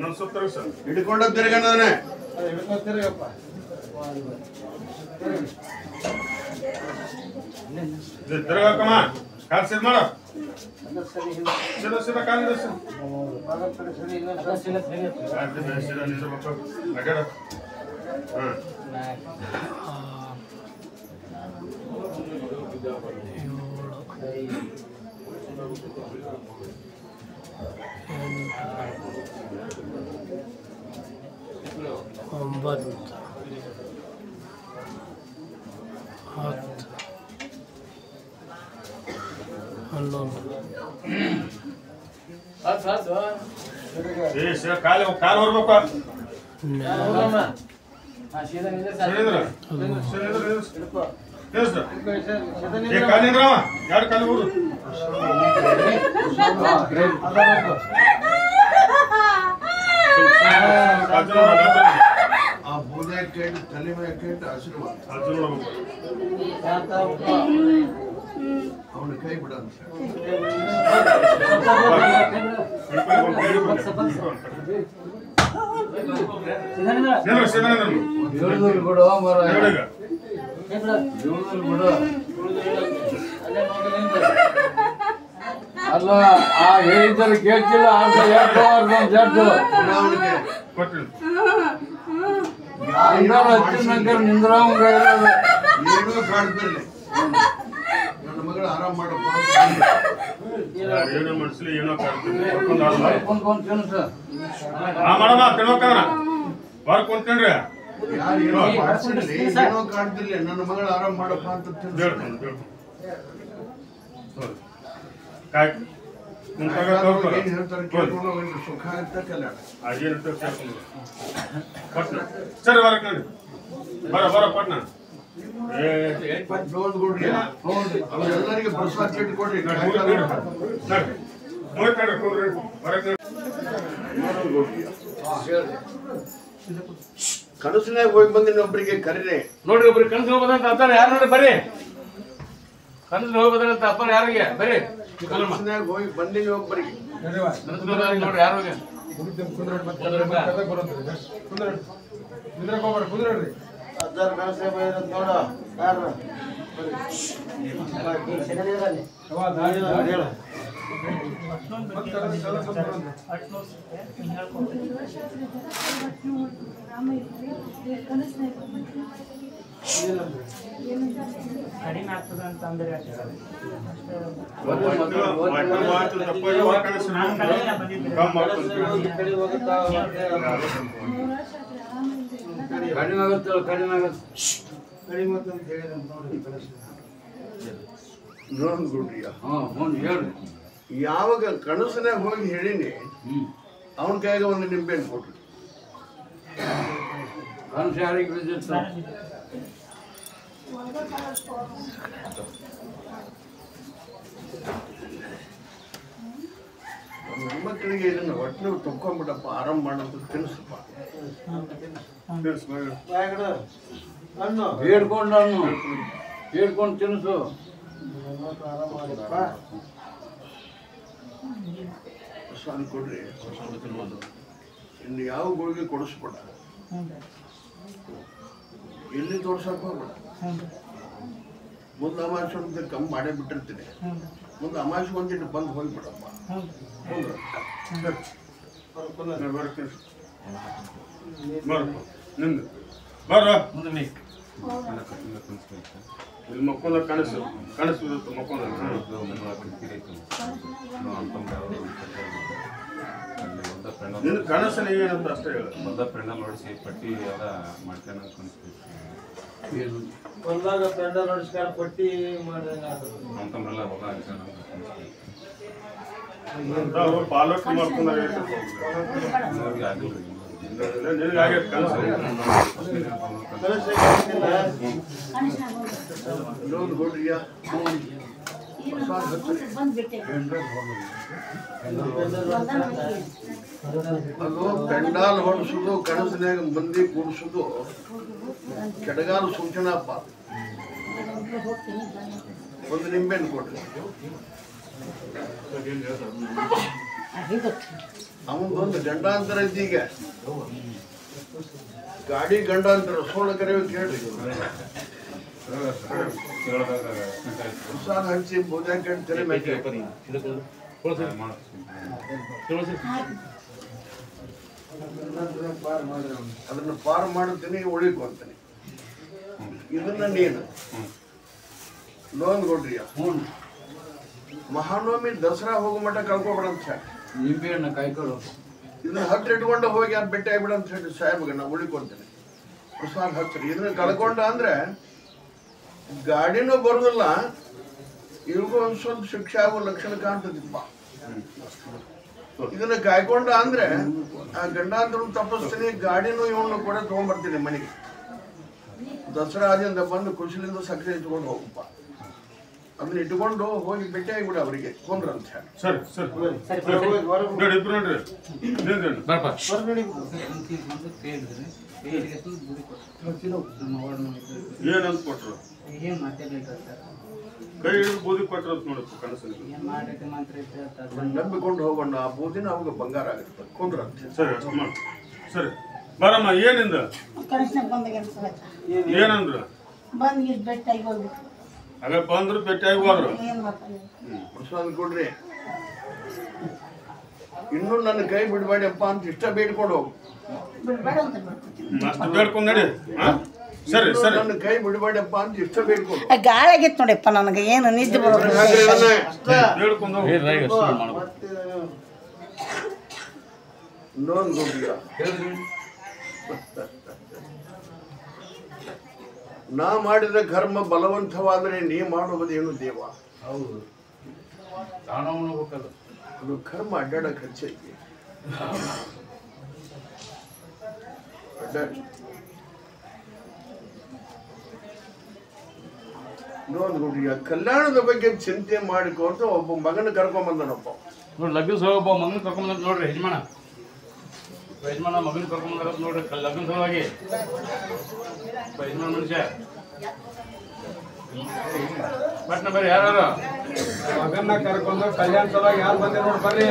Speaker 4: ನನ್ನ ಸುತ್ತರ ಸರ್
Speaker 2: ಹಿಡ್ಕೊಂಡ ತಿರ್ಗಣ್ಣನೇ
Speaker 4: ತಿರ್ಗಾಕಮ್ಮ ಕಾಲ್ ಸಿದ್ ಮಾಡ ಸೀದಾ ಸೀದಾ ಕಾಲ್ ಸೀದಾ ನಿಂದಿರ್ಬೇಕು ಅಡ್ಯಾಡ ಹಾಂ
Speaker 8: ಒಂಬತ್ತು 10 11
Speaker 4: ಕಾಲು ಹೊರ್ಬೇಕು ಕಾಲಿಂದ್ರವ ಎರಡು ಕಾಲು ಹೋರು
Speaker 2: ಆ ಬೂದೆ ಕೇಳಿ ತಲೆ ಮೇಲೆ ಕೇಳಿ ಆಶೀರ್ವಾದ ಅವನ ಕೈ ಬಿಡ
Speaker 3: ಅಲ್ಲ ಆ ಹೇಳಿದ್ದರೆ ಕೇಳ್ತಿಲ್ಲ ಅಂತ ಜಡ್ಡು ನಿಂದ್ರ
Speaker 2: ಏನೋ ಕಾಡ್ತಿರ್ಲಿ ನನ್ನ ಮಗಳು ಆರಾಮ್ ಮಾಡಪ್ಪ
Speaker 4: ಏನೋ ಮನಸ್ಸಲ್ಲಿ ಏನೋ ಮಾಡಮ್ಮ ತಿಳ್ಬೇಕಂದ್ರ ಹೊರಗೆ ಕುಂತೇನ್ರಿ
Speaker 2: ಯಾರು ಏನೋ ಕಾಡ್ತಿರ್ಲಿ ಏನೋ ಕಾಡ್ತಿರ್ಲಿ ನನ್ನ ಮಗಳು ಆರಾಮ್ ಮಾಡಪ್ಪ ಅಂತ ಏನ್ ಹೇಳ್ತಾರೆ ಕೇಳ್ಕೊಂಡು ಹೋಗಿ ಸುಖ ಅಂತ ಕಲ್ಯಾಣ
Speaker 4: ಸರಿ ಹೊರಗೆ ನೋಡಿ ಬರ ಪಟ್ನ
Speaker 2: ಅವರೆಲ್ಲರಿಗೆ ಪ್ರಸಾದ ಚೀಟಿ ಕೊಡ್ರಿ ಕನಸಿನಾಗ ಹೋಗಿ ಬಂದಿನ ಒಬ್ಬರಿಗೆ ಕರೀರಿ
Speaker 7: ನೋಡ್ರಿ ಒಬ್ರು ಕನಸು ಹೋಗೋದಂತ ಅಪ್ಪಾರ ಯಾರು ನೋಡಿ ಬರ್ರಿ ಕನಸು ಹೋಗೋದಂತ ಅಪ್ಪಾರ ಯಾರಿಗೆ ಬರ್ರಿ
Speaker 2: ಕನಸಿನಾಗ ಹೋಗಿ ಬಂದಿನ ಒಬ್ಬರಿಗೆ
Speaker 7: ನೋಡ್ರಿ ಯಾರು
Speaker 5: ಕಡಿಮೆ ಆಗ್ತದೆ ಅಂತ ಅಂದ್ರೆ
Speaker 3: ಕಡಿಮೆ ಆಗುತ್ತೆ
Speaker 2: ನೋಡ್ಬಿಡ್ರಿ
Speaker 3: ಹೇಳ್ರಿ
Speaker 2: ಯಾವಾಗ ಕನಸಿನಾಗ ಹೋಗಿ ಹೇಳಿನಿ ಅವನ ಕೈಗೆ ಒಂದು ನಿಂಬೆಹಣ್ಣು ಕೊಟ್ರಿ
Speaker 3: ಕನಸು ಯಾರಿಗೆ ಬಿದ್ದಿತ್ತು
Speaker 2: ಹೆಣ್ಮಕ್ಳಿಗೆ ಇದನ್ನ ಒಟ್ಟು ತಕ್ಕೊಂಡ್ಬಿಟ್ಟಪ್ಪ ಆರಾಮ್ ಮಾಡಂತ ತಿನ್ಸಪ್ಪ
Speaker 3: ಹೇಳ್ಕೊಂಡು ತಿನ್ಸು
Speaker 2: ಪ್ರಸಾದ ಕೊಡ್ರಿ ಇನ್ನು ಯಾವ ಗುಳಿಗೆ ಕೊಡಿಸ್ಬೇಡ ಎಲ್ಲಿ ತೋರ್ಸಕ್ ಹೋಗ್ಬೇಡ ಮುಂದೆ ಅಮಾವಾಸ್ಯೆ ಅಂತ ಕಮ್ಮಿ ಮಾಡೇ ಬಿಟ್ಟಿರ್ತೀನಿ ಮುಂದೆ ಅಮಾವಾಸ್ಯೆ ಒಂದಿಟ್ಟು ಬಂದು ಹೋಗ್ಬಿಡಪ್ಪ
Speaker 4: ಇಲ್ಲಿ ಮಕ್ಕೊಂದ ಕನಸು ಇರುತ್ತೆ ಮಕ್ಕೊಂದ ನಿನ್ನ ಕನಸಲ್ಲಿ ಏನಂತ ಅಷ್ಟೇ ಹೇಳ
Speaker 8: ಬಂದ ಫ್ರೆಂಡ್ ನೋಡಿಸಿ ಪಟ್ಟಿ ಎಲ್ಲ ಮಾಡ್ತೇನೆ
Speaker 6: ಹೊಲ್ದಾಗ ಪೆಂಡ ನೋಡಿಸ್ಕಾರ ಪಟ್ಟಿ ಮಾಡಿದಂಗ
Speaker 8: ಅಂತಂಬ್ರೆಲ್ಲ ಹೊಲ
Speaker 4: ಪಾಲಕ್ ಮಾಡ್ಕೊಂಡ ನಿನಗಾಗೈತೆ ಕನಸು
Speaker 2: ಇನ್ನೊಂದು ಕೊಡ್ರಿಯ ಅದು ಪೆಂಡಾಲ್ ಹೊಡಿಸೋದು ಕನಸಿನಾಗ ಮಂದಿ ಕೂಡಿಸೋದು ಕೆಡಗಾಲ ಸೂಚನಪ್ಪ ಒಂದು ನಿಂಬೆಹಣ್ಣು ಕೊಡ್ರಿ ಅವನದೊಂದು ಗಂಡಾಂತರ ಇದ್ದೀಗ ಗಾಡಿ ಗಂಡಾಂತರ ಸೋಳ ಕರೆಯೋ ಕೇಳ್ರಿ ಪ್ರಸಾದ ಹಂಚಿ ಪೂಜಾ ಕೇಳಿ ತಲೆ ಮೇಲೆ ಅದನ್ನ ಪಾರು ಮಾಡುತ್ತೀನಿ ಉಳಿಕೊಂತೀನಿ ಇದನ್ನ ನೀನು ಲೋನ್ ಕೊಡ್ರಿಯ ಮಹಾನವಮಿ ದಸರಾ ಹೋಗೋ ಮಟ್ಟ ಕಳ್ಕೊಬೇಡ ಅಂತ ಹೇಳಿ
Speaker 3: ನಿಂಬೆಹಣ್ಣು ಕಾಯ್ಕೊಡು
Speaker 2: ಇದನ್ನ ಹತ್ರ ಇಟ್ಕೊಂಡು ಹೋಗಿ ಅದು ಬೆಟ್ಟ ಆಗ್ಬಿಡ ಅಂತ ಹೇಳಿ ಸಾಹೇಬ್ಗೆ ನಾ ಉಳಿಕೊಂತೀನಿ ಪ್ರಸಾದ ಹಚ್ರಿ ಇದನ್ನ ಕಳ್ಕೊಂಡ ಅಂದ್ರೆ ಗಾಡಿನೂ ಬರೋದಿಲ್ಲ ಇವ್ರಿಗೂ ಒಂದು ಸ್ವಲ್ಪ ಶಿಕ್ಷೆ ಆಗೋ ಲಕ್ಷಣ ಕಾಣ್ತದಿಪ್ಪ ಇದನ್ನ ಕಾಯ್ಕೊಂಡ ಅಂದ್ರೆ ಆ ಗಂಡಾಂತರ ತಪ್ಪಿಸ್ತೀನಿ, ಗಾಡಿನೂ ಇವನು ಕೂಡ ತಗೊಂಡ್ಬರ್ತೀನಿ ಮನೆಗೆ. ದಸರಾ ಆದಿಂದ ಬಂದು ಖುಷಿಲಿಂದ ಸಕ್ಕರೆ ಇಟ್ಕೊಂಡು ಹೋಗಪ್ಪ. ಅದನ್ನ ಇಟ್ಕೊಂಡು ಹೋಗಿ ಭೇಟಿ ಆಗಿಬಿಡ ಅವರಿಗೆ ಕೊಂದ್ರ ಅಂತ ಹೇಳಿ.
Speaker 4: ಸರಿ ಸರಿ ನೋಡಿ ಇಬ್ರು ನೋಡ್ರಿ ಏನಂತ ಕೊಟ್ರು? ಕೈ ಹಿಡಿದು ಬೂದಿ ಕೊಟ್ರು ಅಂತ ನೋಡಪ್ಪ ಕನಸಲ್ಲಿ.
Speaker 2: ನಂಬಿಕೊಂಡು ಹೋಗೋಣ, ಆ ಬೂದಿನ ಅವಾಗ ಬಂಗಾರ ಆಗುತ್ತೆ ಕೊಂದ್ರ ಅಂತ ಹೇಳಿ.
Speaker 4: ಸರಿ ಅಷ್ಟು ಮಾಡಿ. ಸರಿ ಬರಮ್ಮ. ಏನಿಂದ ಏನಂದ್ರು? ಆಗ ಬಂದ್ರು ಭೇಟಿಯಾಗಿ ಹೋದ್ರು.
Speaker 2: ಪ್ರಸಾದ ಕೊಡ್ರಿ, ಇನ್ನೂ ನನ್ನ ಕೈ ಬಿಡಬೇಡಪ್ಪ ಅಂತ ಇಷ್ಟ ಬೇಡ್ಕೊಂಡು ಹೋಗು.
Speaker 4: ಅಷ್ಟು ಬೇಡ್ಕೊಂಡು ನಡಿ. ಸರಿ ಸರಿ.
Speaker 2: ನನ್ನ ಕೈ ಬಿಡಬೇಡಪ್ಪ ಅಂತ ಇಷ್ಟ ಬೇಡ್ಕೊಂಡು
Speaker 5: ಗಾಳಿಗಿತ್ತು ನೋಡಿಪ್ಪ, ನನಗೆ ಏನು ನಿದ್ದೆ ಬರೋದು.
Speaker 4: ಬೇಡ್ಕೊಂಡು
Speaker 2: ಇನ್ನೊಂದು ನಾ ಮಾಡಿದ ಕರ್ಮ ಬಲವಂತವಾದರೆ ನೀ ಮಾಡುವುದೇನು ದೇವ?
Speaker 3: ಹೌದು, ತಾಣವನ್ನು ಹೋಗಲ್ಲ.
Speaker 2: ಅದು ಕರ್ಮ ಅಡ್ಡಾಡ ಖರ್ಚೈತಿ. ನೋಡ್ರಿ, ಕಲ್ಯಾಣದ ಬಗ್ಗೆ ಚಿಂತೆ ಮಾಡಿಕೊಂತ ಒಬ್ಬ ಮಗನ ಕರ್ಕೊಂಡ್ ಬಂದನಪ್ಪ.
Speaker 3: ನೋಡಿ ಲಗ್ನ ಸಹ ಒಬ್ಬ ಮಗನ ಕರ್ಕೊಂಡ್ ನೋಡ್ರಿ. ಯಜಮಾನ ಮಗನ ಕರ್ಕೊಂಡ್ ನೋಡ್ರಿ ಲಗ್ನ ಸಲುವಾಗಿ. ಯಜಮಾನ ಮನುಷ್ಯ ಪಟ್ನ ಬರ್ರಿ. ಯಾರು
Speaker 7: ಮಗನ್ನ ಕರ್ಕೊಂಡು ಕಲ್ಯಾಣ ಸಲುವಾಗಿ ಯಾರು ಬಂದೆ ನೋಡಿ ಬರ್ರಿ.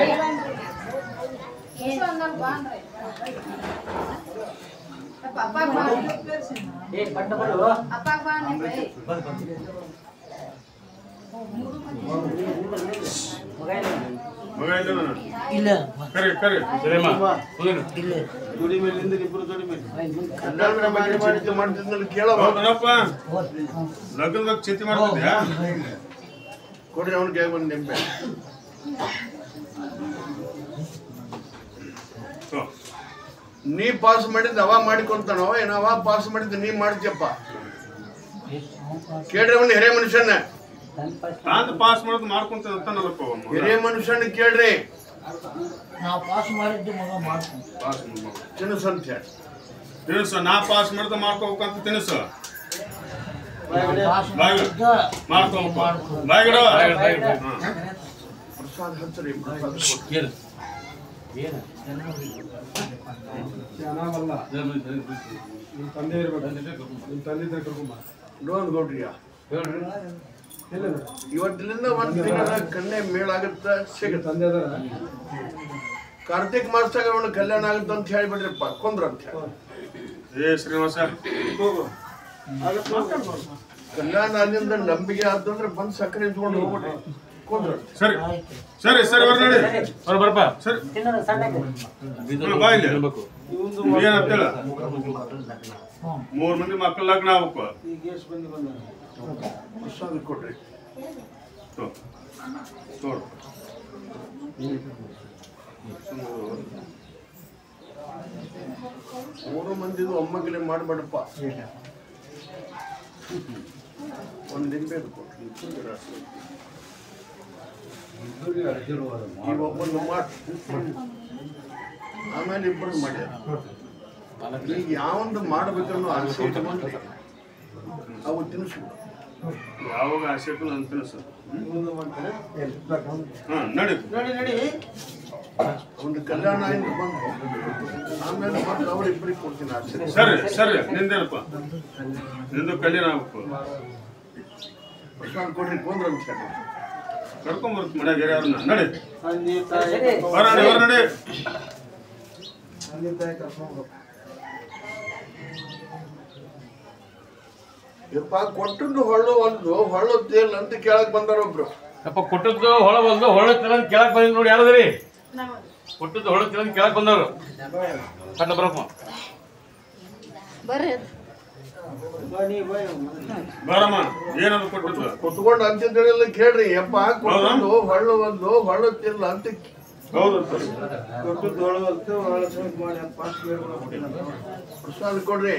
Speaker 4: ಮಗ ಇಲ್ಲ ಕರೆ ಕರೆ
Speaker 6: ಜೋಡಿ ಮೇಲಿಂದ ಇಬ್ರು ಜೋಡಿ ಮೇಲೆ
Speaker 2: ಕಲ್ಯಾಣದ ಬಗ್ಗೆ ಚಿಂತೆ ಮಾಡ್ತಿದ್ನಲ್ಲಿ ಕೇಳವ.
Speaker 4: ಲಗ್ನದಾಗ ಚಿಂತೆ ಮಾಡ್ತಿದ್ಯಾ?
Speaker 2: ಕೊಡ್ರಿ ಅವ್ನ ಕೈ ಬಂದು ನೆಂಪೆ. ನೀ ಪಾಸ್ ಮಾಡಿದ್ದು ಅವ ಮಾಡಿಕೊಂತಾನೋ ಏನೋ? ಅವ ಪಾಸ್ ಮಾಡಿದ್ದು ನೀ ಮಾಡ್ತೀಯಪ್ಪ. ಕೇಳ್ರಿ ಅವನು ಹಿರೇ ಮನುಷ್ಯನ.
Speaker 4: ತಾಂತ ಪಾಸ್ ಮಾಡೋದು ಮಾಡ್ಕೊಂತ ಅಂತಾನಲ್ಲಪ್ಪ.
Speaker 2: ಹಿರೇ ಮನುಷ್ಯನ ಕೇಳ್ರಿ.
Speaker 5: ನಾವು ಪಾಸ್ ಮಾಡಿದ್ದು ಮಗ ಮಾಡ್ಕೊಂಡು
Speaker 4: ಪಾಸ್
Speaker 2: ತಿನ್ನಿಸ್ ಅಂತ ಹೇಳಿ.
Speaker 4: ತಿನ್ನಿಸು. ನಾ ಪಾಸ್ ಮಾಡಿದ ಮಾಡ್ಕೋಬೇಕಂತ ತಿನ್ನಿಸು. ಮಾಡ್ಕೋಬೇಕು. ಬಾಯ್ಗಿಡ
Speaker 2: ಪ್ರಸಾದ ಹಚ್ಚರಿ. ಪ್ರಸಾದ
Speaker 7: ಚೆನ್ನಾಗಲ್ಲ. ನಿಮ್ಮ ತಂದೆ ಇರ್ಬೇಕು. ನಿಮ್ಮ ತಂದೆ ಇದ್ರೆ ಕರ್ಕೊಂಬ.
Speaker 2: ನೋಡ್ ನೋಡ್ರಿಯ ಇವತ್ತಿನಿಂದ ಒಂದ್ ತಿಂಗಳ ಕನ್ನೆ ಮೇಳಾಗುತ್ತ ಸಿಗುತ್ತೆ.
Speaker 7: ತಂದೆ ಅದಾರ.
Speaker 2: ಕಾರ್ತಿಕ್ ಮಾಸದಾಗ ಅವನು ಕಲ್ಯಾಣ ಆಗುತ್ತೆ ಅಂತ ಹೇಳಿಬಿಡ್ರಿಪ್ಪ. ಕೊಂದ್ರ ಅಂತ ಹೇಳಿ.
Speaker 4: ಏ ಶ್ರೀನಿವಾಸ
Speaker 2: ಕಲ್ಯಾಣ ಆಗಿಂದ ನಂಬಿಕೆ ಆತಂದ್ರೆ ಬಂದ್ ಸಕ್ಕರೆ ಇಟ್ಕೊಂಡು ಹೋಗ್ಬಿಟ್ರಿ. ಕೊಂದ್ರ
Speaker 4: ಸರಿ ಸರಿ ಸರಿ ಬರ್ ನೋಡಿ.
Speaker 3: ಬರ್ಪ
Speaker 4: ಸರಿ ಬಾಯಿಲ್ಲ ಏನಂತೇಳ. 3 ಮಂದಿ ಮಕ್ಕಳ ಲಗ್ನ ಆಗ್ಬೇಕು.
Speaker 6: ಈಗ ಎಷ್ಟು ಮಂದಿ ಬಂದ?
Speaker 2: ಪ್ರಸಾದ ಕೊಡ್ರಿ.
Speaker 4: ನೋಡು
Speaker 2: 3 ಮಂದಿದು ಒಮ್ಮಗಲೇ ಮಾಡ್ಬೇಡಪ್ಪ. ಒಂದ್ ನಿಂಬೆ ಕೊಡ್ರಿ. ಈ ಒಬ್ಬನು ಮಾಡಿ ಆಮೇಲೆ ಇಬ್ಬರು ಮಾಡ್ಯಾರ. ಈಗ ಯಾವೊಂದು ಮಾಡ್ಬೇಕನ್ನೋ ಆಸೆ ಇಟ್ಕೊಂಡು ಅವು ತಿನ್ನಿಸ್ಬಿಡು.
Speaker 4: ಯಾವಾಗ ಆಸೆ ಅಂತ ತಿನ್ನಿಸು. ನಡಿ
Speaker 6: ನಡಿ ನಡಿ.
Speaker 2: ಒಂದು ಕಲ್ಯಾಣ ಆಯ್ತು ಬಂದು ಆಮೇಲೆ ಬಂದು ಅವ್ರಿಬ್ಬರಿಗೆ ಕೊಡ್ತೀನಿ ಆಸೆ.
Speaker 4: ಸರಿ ಸರಿ ನಿಂದೇನಪ್ಪ. ನಿಂದು ಕಲ್ಯಾಣ ಆಗ್ಬೇಕು.
Speaker 2: ಪ್ರಸಾದ ಕೊಡ್ರಿ. ಕೊಂದ್ರ ಅಂತ ಹೇಳಿ
Speaker 4: ಕರ್ಕೊಂಬರ್ತು ಮನ್ಯಾಗ ಯಾರನ್ನ. ನಡಿ
Speaker 6: ತಂದೆ ತಾಯಿ
Speaker 4: ಬರ ನಡಿ ಬರ ನಡಿ.
Speaker 6: ತಂದೆ ತಾಯಿ ಕರ್ಕೊಂಡು
Speaker 2: ಯಪ್ಪ ಕೊಟ್ಟದ್ದು ಹೊಳ್ಳು ಒಂದು ಹೊಳ್ಳು ತೇಲ್ ಅಂತ ಕೇಳಕ್ ಬಂದಾರ ಒಬ್ರು.
Speaker 3: ಅಪ್ಪ ಕೊಟ್ಟದ್ದು ಹೊಳ ಬಂದು ಹೊಳ ತಿನ್ನೋದು ಕೇಳಕ್ ಬಂದಿದ್ದು ನೋಡಿ. ಯಾರದ್ರಿ ಕೊಟ್ಟದ್ದು ಹೊಳ ತಿನ್ನೋದು ಕೇಳಕ್ ಬಂದವರು? ಕಣ್ಣ ಬರಪ್ಪ
Speaker 5: ಬರ್ರಿ.
Speaker 4: ಬಾರಮ್ಮ. ಏನದು ಕೊಟ್ಟದ್ದು?
Speaker 2: ಕೊಟ್ಕೊಂಡು ಅಂತಿದ್ದೆಲ್ಲ ಕೇಳ್ರಿ. ಯಪ್ಪ ಕೊಟ್ಟದ್ದು ಹೊಳ್ಳು ಒಂದು ಹೊಳ್ಳು ತೇಲ್ ಅಂತ.
Speaker 4: ಹೌದು
Speaker 6: ಕೊಟ್ಟದ್ದು ಹೊಳವಲ್ತು ಹೊಳ ಮಾಡಿ ಪಾಸ್
Speaker 2: ಪ್ರಸಾದ ಕೊಡ್ರಿ.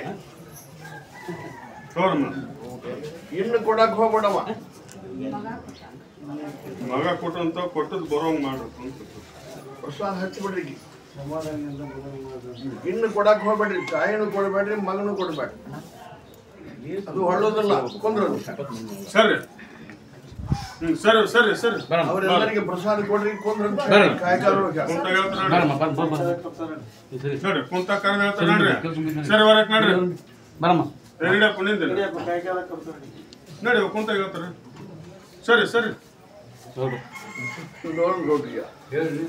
Speaker 4: ನೋಡಮ್ಮ.
Speaker 2: ಇನ್ನು ಕೊಡಕ್ ಹೋಗ್ಬೇಡವ.
Speaker 4: ಮಗ ಕೊಟ್ಟಂತ ಕೊಟ್ಟದ್ದು ಬರೋಂಗ್ ಮಾಡ್ಬೇಕು ಅಂತ.
Speaker 2: ಪ್ರಸಾದ ಹಚ್ಚಿಬಿಡ್ರಿ ಇನ್ನು ಕೊಡಕ್ ಹೋಗ್ಬೇಡ್ರಿ, ತಾಯಿನೂ ಕೊಡ್ಬೇಡ್ರಿ, ಮಗನೂ ಕೊಡ್ಬೇಡ್ರಿ. ಅದು ಹೊಳ್ಳೋದಿಲ್ಲ, ಕೊಂದ್ರದು.
Speaker 4: ಸರಿ ಸರಿ ಸರಿ ಸರಿ
Speaker 2: ಅವರೆಲ್ಲರಿಗೆ ಪ್ರಸಾದ ಕೊಡ್ರಿ, ಕೊಂದ್ರ ಕಾಯ್ಕಾಲ
Speaker 4: ಕುಂತ ಹೇಳ್ತಾರ ನೋಡ್ರಿ, ಕುಂತ ಕರೆದು ಹೇಳ್ತಾರ ನೋಡ್ರಿ. ಸರಿ ಬರಕ್ ನೋಡ್ರಿ, ರೆಡಿಯಪ್ಪ ನಿಂದ ನೋಡಿ ಕುಂತ ಹೇಳ್ತಾರ. ಸರಿ ಸರಿ
Speaker 2: ನೋಡ್ರಿ
Speaker 3: ಹೇಳಿ.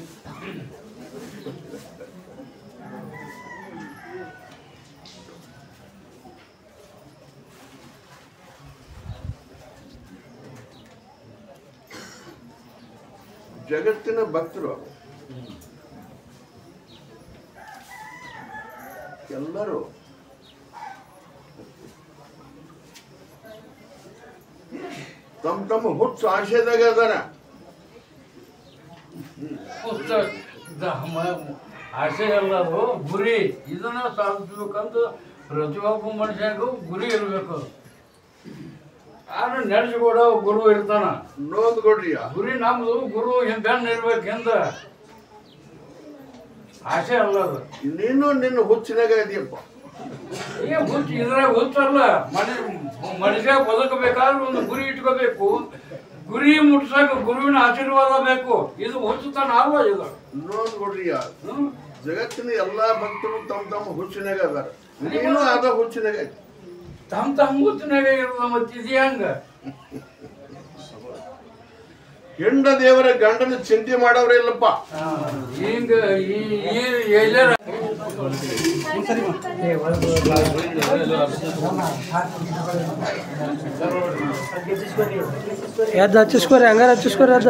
Speaker 2: ಜಗತ್ತಿನ ಭಕ್ತರು ಎಲ್ಲರೂ ತಮ್ಮ ಹುಟ್ಟು ಆಶಯದಾಗ ಅದಾರ.
Speaker 3: ಆಸೆ ಅಲ್ಲದು ಗುರಿ, ಇದನ್ನ ಸಾಧಿಸ್ಬೇಕಂತ ಪ್ರತಿಯೊಬ್ಬ ಮನುಷ್ಯನಿಗೂ ಗುರಿ ಇರಬೇಕು. ನಾನು ನಡೆಸಿಕೊಡೋ ಗುರು ಇರ್ತಾನ.
Speaker 2: ನೋಡ್ಕೊಡ್ರಿ,
Speaker 3: ಗುರಿ ನಮ್ದು, ಗುರು ಬೆನ್ನ ಇರ್ಬೇಕು ಹಿಂದ. ಆಸೆ ಅಲ್ಲದು.
Speaker 2: ನೀನು ನಿನ್ನ ಹುಚ್ಚಿನಾಗ ಇದೆಯಪ್ಪ.
Speaker 3: ಈಗ ಹುಚ್ಚ ಇದ್ರಾಗ ಹುಚ್ಚಲ್ಲ, ಮನುಷ್ಯ ಬದುಕಬೇಕಾದ್ರೆ ಒಂದು ಗುರಿ ಇಟ್ಕೋಬೇಕು. ಗುರಿ ಮುಟ್ಸಕ ಗುರುವಿನ ಆಶೀರ್ವಾದ ಬೇಕು. ಇದು ಹುಚ್ಚುತನ ಅಲ್ವ ಇದು.
Speaker 2: ನೋಡ್ಕೊಡ್ರಿ, ಜಗತ್ತಿನ ಎಲ್ಲಾ ಭಕ್ತರು ತಮ್ಮ ಹುಚ್ಚಿನಾಗ ಅದಾರ. ನೀನು ಅದ ಹುಚ್ಚಿನಾಗ ಐತಿ.
Speaker 3: ತಮ್ಮ ಹುಚ್ಚಿನಾಗ ಇರೋದ ಮತ್ತಿದೆ ಹಂಗ.
Speaker 2: ಹೆಂಡ ದೇವರ ಗಂಡನ ಚಿಂತೆ ಮಾಡವ್ರ ಇಲ್ಲಪ್ಪ.
Speaker 3: ಹಿಂಗ ಎಲ್ಲರ
Speaker 6: ಎದ್ದು ಹಚ್ಚಿಸ್ಕೋರಿ, ಹಂಗಾರ ಹಚ್ಚಿಸ್ಕೋರಿ ಅದ.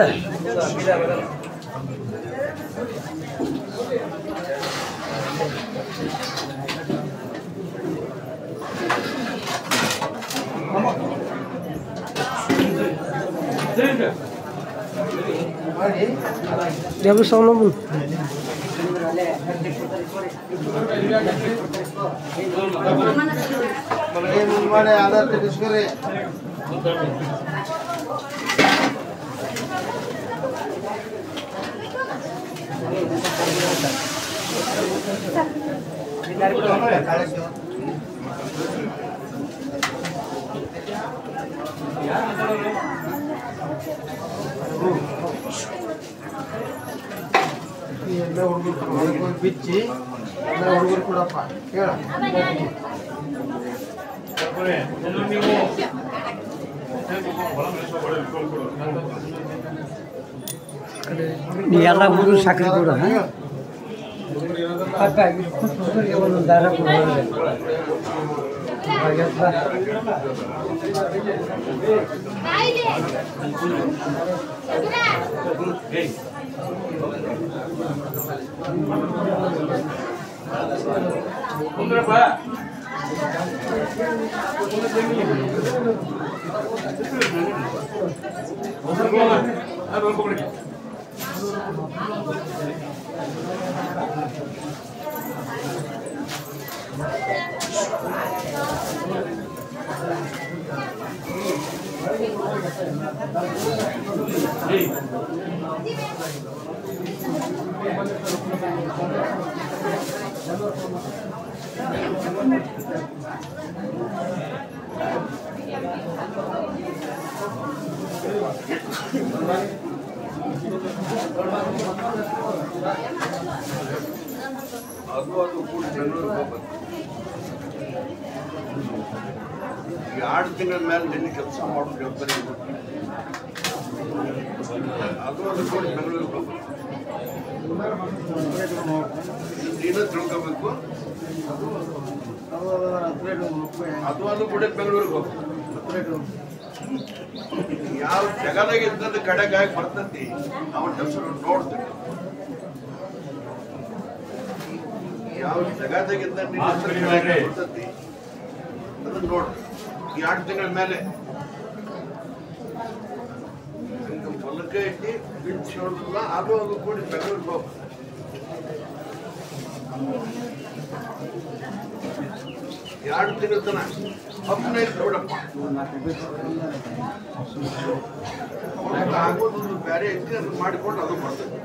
Speaker 6: Dia sama pun. Mana ada terus kere. ಎಲ್ಲ ಹುಡುಗರು ಬಿಚ್ಚಿ ಎಲ್ಲ ಹುಡುಗರು ಕೊಡಪ್ಪ ಹೇಳ. ನೀ ಎಲ್ಲ ಹುಡುಗರು ಸಕ್ಕರೆ ಕೊಡ, ಒಂದು ದಾರ ಕೊಡ.
Speaker 2: ಅದು ಕೂಡಿ ಬೆಂಗಳೂರಿಗೆ ಹೋಗ್ಬೇಕು. 2 ತಿಂಗಳ ಮೇಲೆ ನಿನ್ನೆ ಕೆಲಸ ಮಾಡೋದು ಹೇಳ್ತಾರೆ. ಅದು ಕೂಡಿ ಬೆಂಗಳೂರಿಗೆ ಹೋಗ್ಬೇಕು. ನೀನು ತಿಳ್ಕೋಬೇಕು. ಅದು ಕೂಡ ಬೆಂಗಳೂರಿಗೆ ಹೋಗ್ಬೇಕು. ಯಾವ ಜಗದಾಗ ಇದ್ದದ್ದು ಕಡೆಗಾಗಿ ಬರ್ತೈತಿ, ಅವನ ಹೆಸರು ನೋಡ್ತೀವಿ. ಯಾವ ಜಗದಾಗಿದ್ದ ಬರ್ತೈತಿ ಅದನ್ನ ನೋಡ್ರಿ. 2 ತಿಂಗಳ ಮೇಲೆ ಹೊಲಕ್ಕೆ ಇಟ್ಟು ಬಿಚ್ಚಿ ಹೊಡೆದಿಲ್ಲ. ಅದು ಕೂಡಿ ಬೆಂಗಳೂರಿಗೆ ಹೋಗ್ಬೇಕು. ಎರಡು ತಿಂಗಳ ತನ ಅಪ್ಪನ ನೋಡಪ್ಪ ಆಗೋದು ಬೇರೆ ಐತಿ ಅದನ್ನ ಮಾಡಿಕೊಂಡು ಅದು ಬರ್ತದೆ.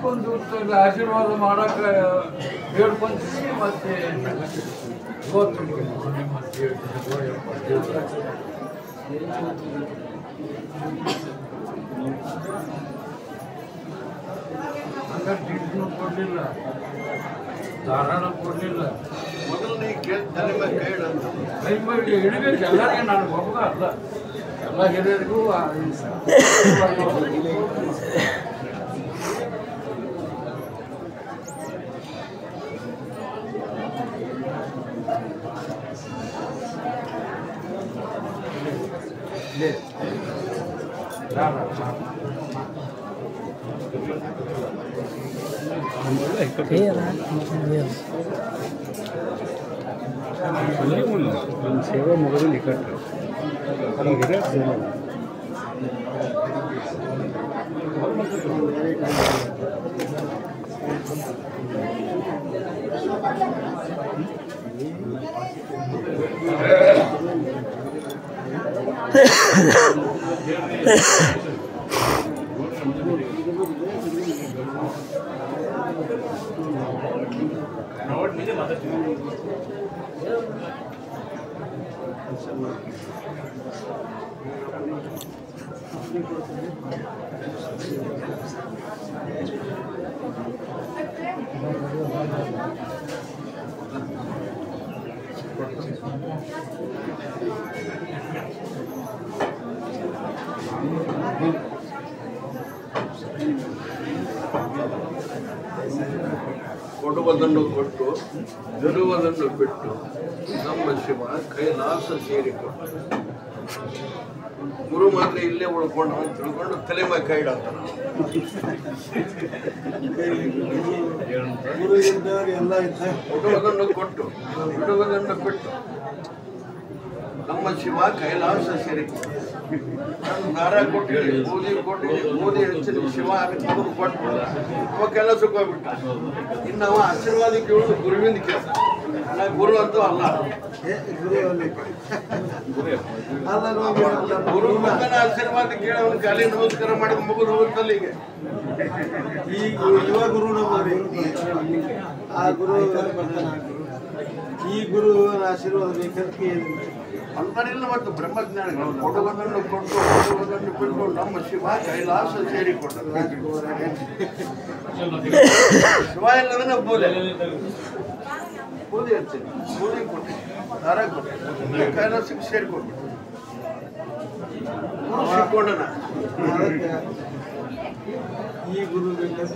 Speaker 3: ಒಂದು ಆಶೀರ್ವಾದ ಮಾಡಕ್ಕೆ ಹೇಳ್ಕೊಂತೀವಿ ಮತ್ತೆ ಕೊಡ್ಲಿಲ್ಲ, ಧಾರಾಳ ಕೊಡ್ಲಿಲ್ಲ.
Speaker 2: ಮೊದಲು ನೀ ತಲೆ ಮೇಲೆ ಕೈ ಇಡಂತ
Speaker 3: ಕೈ ಮಾಡಿ ಹಿಡಿಬೇಕು ಎಲ್ಲರಿಗೆ. ನಾನು ಒಬ್ಬ ಅಲ್ಲ, ಎಲ್ಲ ಹಿರಿಯರಿಗೂ
Speaker 7: ಸೇವೆ ಮುಗಿದು ನಿಕಟ
Speaker 2: ಕೊಡುವುದನ್ನು ಕೊಟ್ಟು ಗೆಲ್ಲುವುದನ್ನು ಬಿಟ್ಟು ನಮ್ಮ ಶಿವ ಕೈಲಾಸ ಸೇರಿಕೊಂಡು ಗುರು ಮಾತ್ರ ಇಲ್ಲೇ ಉಳ್ಕೊಂಡು ಅಂತ ತಿಳ್ಕೊಂಡು ತಲೆ ಮೇಲೆ ಕೈ ಇಡಂತ. ಕೊಡುವುದನ್ನು ಕೊಟ್ಟು ಬಿಡುವುದನ್ನು ಬಿಟ್ಟು ನಮ್ಮ ಶಿವ ಕೈಲಾಸ ಸೇರಿಕೊಂಡು ನಾನು ದಾರ ಕೊಟ್ಟಿದ್ದೆ, ಬೂದಿ ಕೊಟ್ಟಿದ್ದೆ, ಬೂದಿ ಹೆಚ್ಚಿನ ಶಿವ ಅದನ್ನು ಕೊಟ್ಟು ಅವ ಕೆಲಸಕ್ಕೆ ಹೋಗ್ಬಿಟ್ಟ. ಇನ್ನು ಅವ ಆಶೀರ್ವಾದ ಕೇಳೋದು ಗುರುವಿಂದ ಕೆಲಸ. ನಾ ಗುರು ಅಂತೂ ಅಲ್ಲ, ಗುರು ಮಗನ ಆಶೀರ್ವಾದ ಕೇಳಿ ಅವನು ಕಾಲಿ ನಮಸ್ಕಾರ ಮಾಡಿ ಮುಗಿದು ಹೋಗುತ್ತಲ್ಲ. ಈಗ
Speaker 6: ಯುವ ಗುರು ನಮ್ಮರಿ ಆ ಗುರು ಈ ಗುರುವಿನ ಆಶೀರ್ವಾದ ಬೇಕಂತ
Speaker 2: ಅಂತಾನಿಲ್ಲ. ಮತ್ತು ಬ್ರಹ್ಮಜ್ಞಾನಿಗಳು ಕೊಡುವುದನ್ನು ಕೊಟ್ಟು ಕೊಡುವುದನ್ನು ಬಿಟ್ಟು ನಮ್ಮ ಶಿವ ಕೈಲಾಸ ಸೇರಿಕೊಂಡ. ಶಿವ ಇಲ್ಲದನ್ನ ಬೋಧೆ ಬೂದಿ ಹಚ್ತೀನಿ, ಬೂದಿ ಕೊಟ್ಟು ದಾರ ಕೊಟ್ಟು ಕೈಲಾಸಕ್ಕೆ ಸೇರಿಕೊಂಡು ಸಿಕ್ಕೊಂಡನ.
Speaker 6: ಈ ಗುರು ಬೇಕಂತ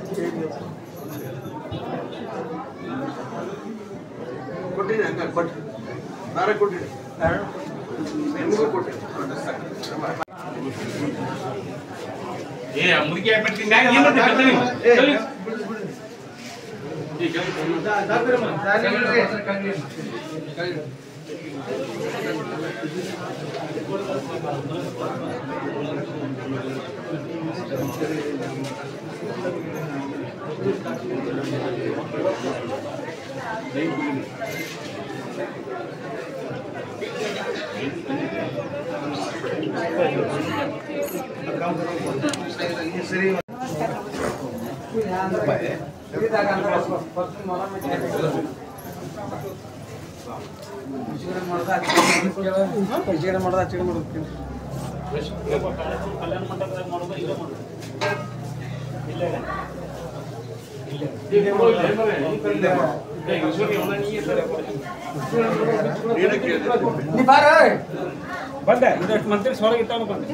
Speaker 2: ಕೊಟ್ಟಿನಿ, ಹಂಗ ಕೊಟ್ಟು ದಾರ ಕೊಟ್ಟಿನಿ, ನಿಮಗೂ ಕೊಟ್ಟಿನಿ.
Speaker 7: ಮುದುಕಿ ಹಾಕ್ಬಿಡ್ತೀನಿ. ಬಂದೆ ಇದಷ್ಟು ಮಂತ್ರಿ ಸೊಳಗಿತ್ತಾನು ಬಂದೆ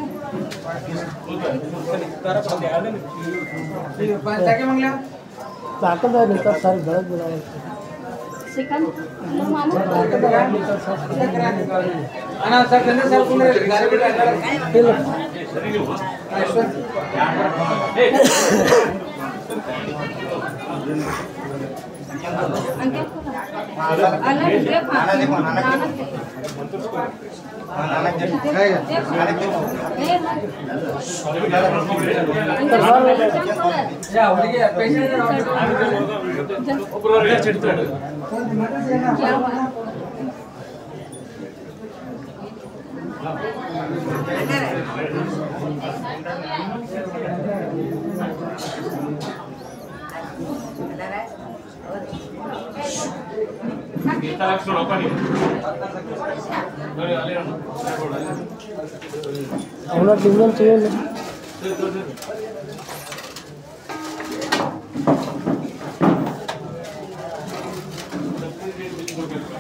Speaker 5: ತಾಕದ ನಿಂತ ಸರ್ ಬೆಳಗ್ಗೆ ಬಿಡ
Speaker 9: ಚಿಕನ್ ಮಾಮ
Speaker 6: ಅಣ್ಣ ಸರ್ ಬಂದ್ರೆ ಸರ್ ಕುಂದ್ರೆ ಗಾಡಿ ಬಿಡ
Speaker 5: ಇಲ್ಲ
Speaker 9: ಅಂಕೆ ಅಲ್ಲ
Speaker 5: ಅವನ ಲಿಂಗನ್ చేయండి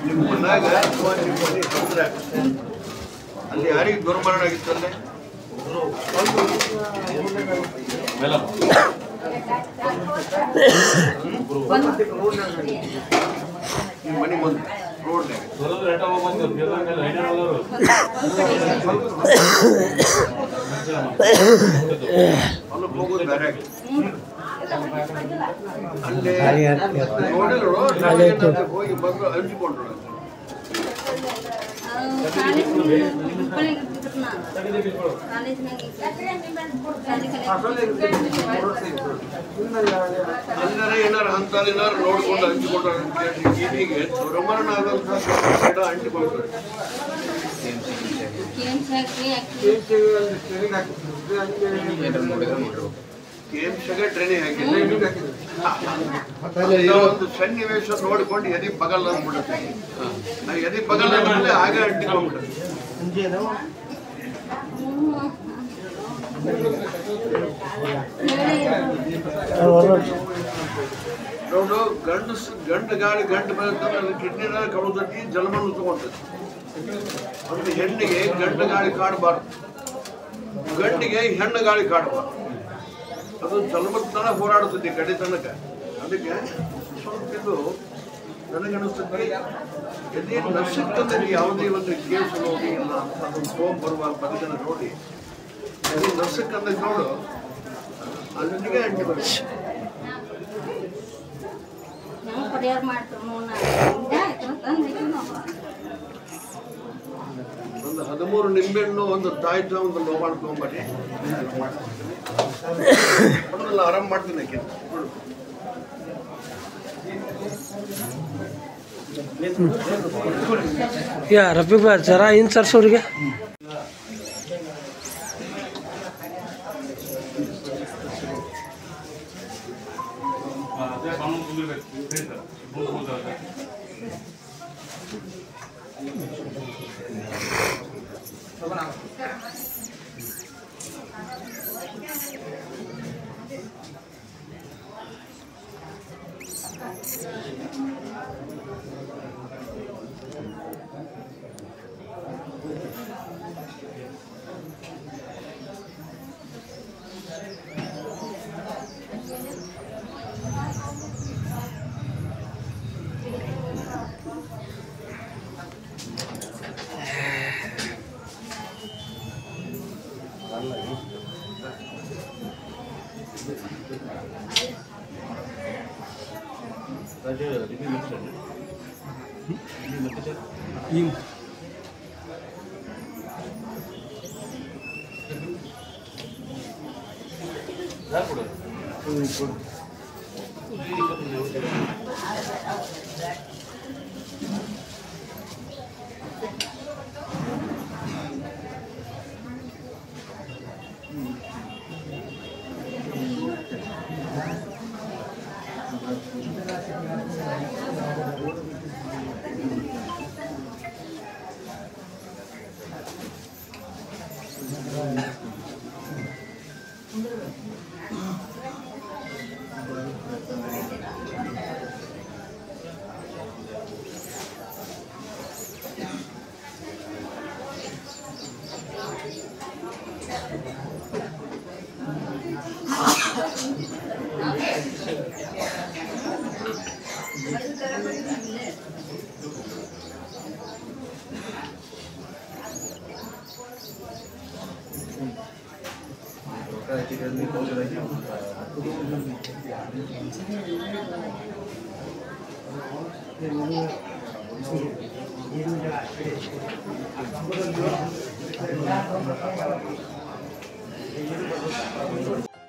Speaker 2: ನಿಮ್ಮನ್ನಾಗ ಅಲ್ಲಿ ಯಾರಿಗೆ ದುರ್ಮರಣ ಆಗಿತ್ತಲ್ಲೇ ನಿಮ್ಮ ಮನೆ ಮುಂದೆ ರೋಡ್ನಾಗ ಹೊಲಕ್ಕೆ ಹೋಗೋದು ಬೇರೆ ಆಗಿ ಅಲ್ಲಿ ಹೋಗಿ ಬಂದು ಹಂಚಿಕೊಂಡ್ರು ಅಲ್ಲೇ ಏನಾರು ಹಂತಲ್ಲಿ ಏನಾರು ನೋಡ್ಕೊಂಡು ಹಂಚಿಕೊಂಡ್ರು ಕಿವಿಗೆ ದುರ್ಮರಣ ಆದಂತ ಅಂಟಿಕೊಳ್ತಾರೆ KMCಗೆ ಟ್ರೈನಿಂಗ್ ಹಾಕಿದ್ರೆ ಒಂದು ಸನ್ನಿವೇಶ ನೋಡಿಕೊಂಡು ಎದಿ ಬಗಲ್ ಅಂದ್ಬಿಡುತ್ತೆ ಎದಿ ಬಗಲ್ ಅಂದ್ರೆ ಆಗ ಅಂಟಿಕೊಂಡ್ಬಿಡುತ್ತೆ ನೋಡು ಗಂಡು ಗಾಳಿ ಗಂಡು ಬೆಳೆದ ಕಿಡ್ನಿನ ಕಳುದಟ್ಟಿ ಜಲಮಣ್ಣು ತಗೊಂತದೆ ಅಂದ್ರೆ ಹೆಣ್ಣಿಗೆ ಗಂಡು ಗಾಳಿ ಕಾಡಬಾರ್ದು ಗಂಡಿಗೆ ಹೆಣ್ಣು ಗಾಳಿ ಕಾಡಬಾರ್ದು ಅದು ಜಲಮತ್ತನ ಹೋರಾಡುತ್ತದೆ ಕಡಿತನಕ ಅದಕ್ಕೆ ಸ್ವಲ್ಪ ಇದು ನನಗನ್ನಿಸ್ತದೆ ಎಲ್ಲಿ ನಶಿಕ್ಕಂದ್ರೆ ಯಾವುದೇ ಒಂದು ಕೇಸು ನೋಡಿ ಇಲ್ಲ ಅಂತ ಅದನ್ನು ಫೋನ್ ಬರುವ ಬದುಕನ್ನು ನೋಡಿ ಎಲ್ಲಿ ನಶಿಕ್ಕಂದ್ರೆ ನೋಡು ಅಲ್ಲಿಗೆ ಅಂಟಿ ಬರುತ್ತೆ ಒಂದು 13 ನಿಂಬೆಹಣ್ಣು ಒಂದು ತಾಯ್ತ ಒಂದು ಲೋಬಾಣ್ ತಗೊಂಬರ್ರಿ ಆರಾಮ್ ಮಾಡ್ತೀನಿ ಆಕೆ
Speaker 5: ಯಾ ರಫೀಕ್ ಭಾಯ್ ಜರಾ ಇನ್ ಸರ್ಸೋರಿಗೆ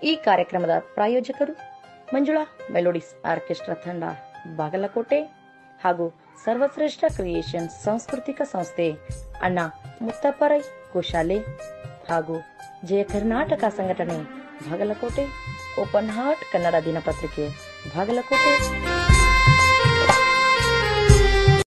Speaker 10: ಈ ಕಾರ್ಯಕ್ರಮದ ಪ್ರಾಯೋಜಕರು ಮಂಜುಳಾ ಮೆಲೋಡಿಸ್ ಆರ್ಕೆಸ್ಟ್ರಾ ತಂಡ ಬಾಗಲಕೋಟೆ ಹಾಗೂ ಸರ್ವಶ್ರೇಷ್ಠ ಕ್ರಿಯೇಷನ್ ಸಾಂಸ್ಕೃತಿಕ ಸಂಸ್ಥೆ ಅಣ್ಣ ಮುತ್ತಪ್ಪರೈ ಗೋಶಾಲೆ ಹಾಗೂ ಜಯ ಕರ್ನಾಟಕ ಸಂಘಟನೆ ಬಾಗಲಕೋಟೆ, ಓಪನ್ ಹಾರ್ಟ್ ಕನ್ನಡ ದಿನಪತ್ರಿಕೆ ಬಾಗಲಕೋಟೆ.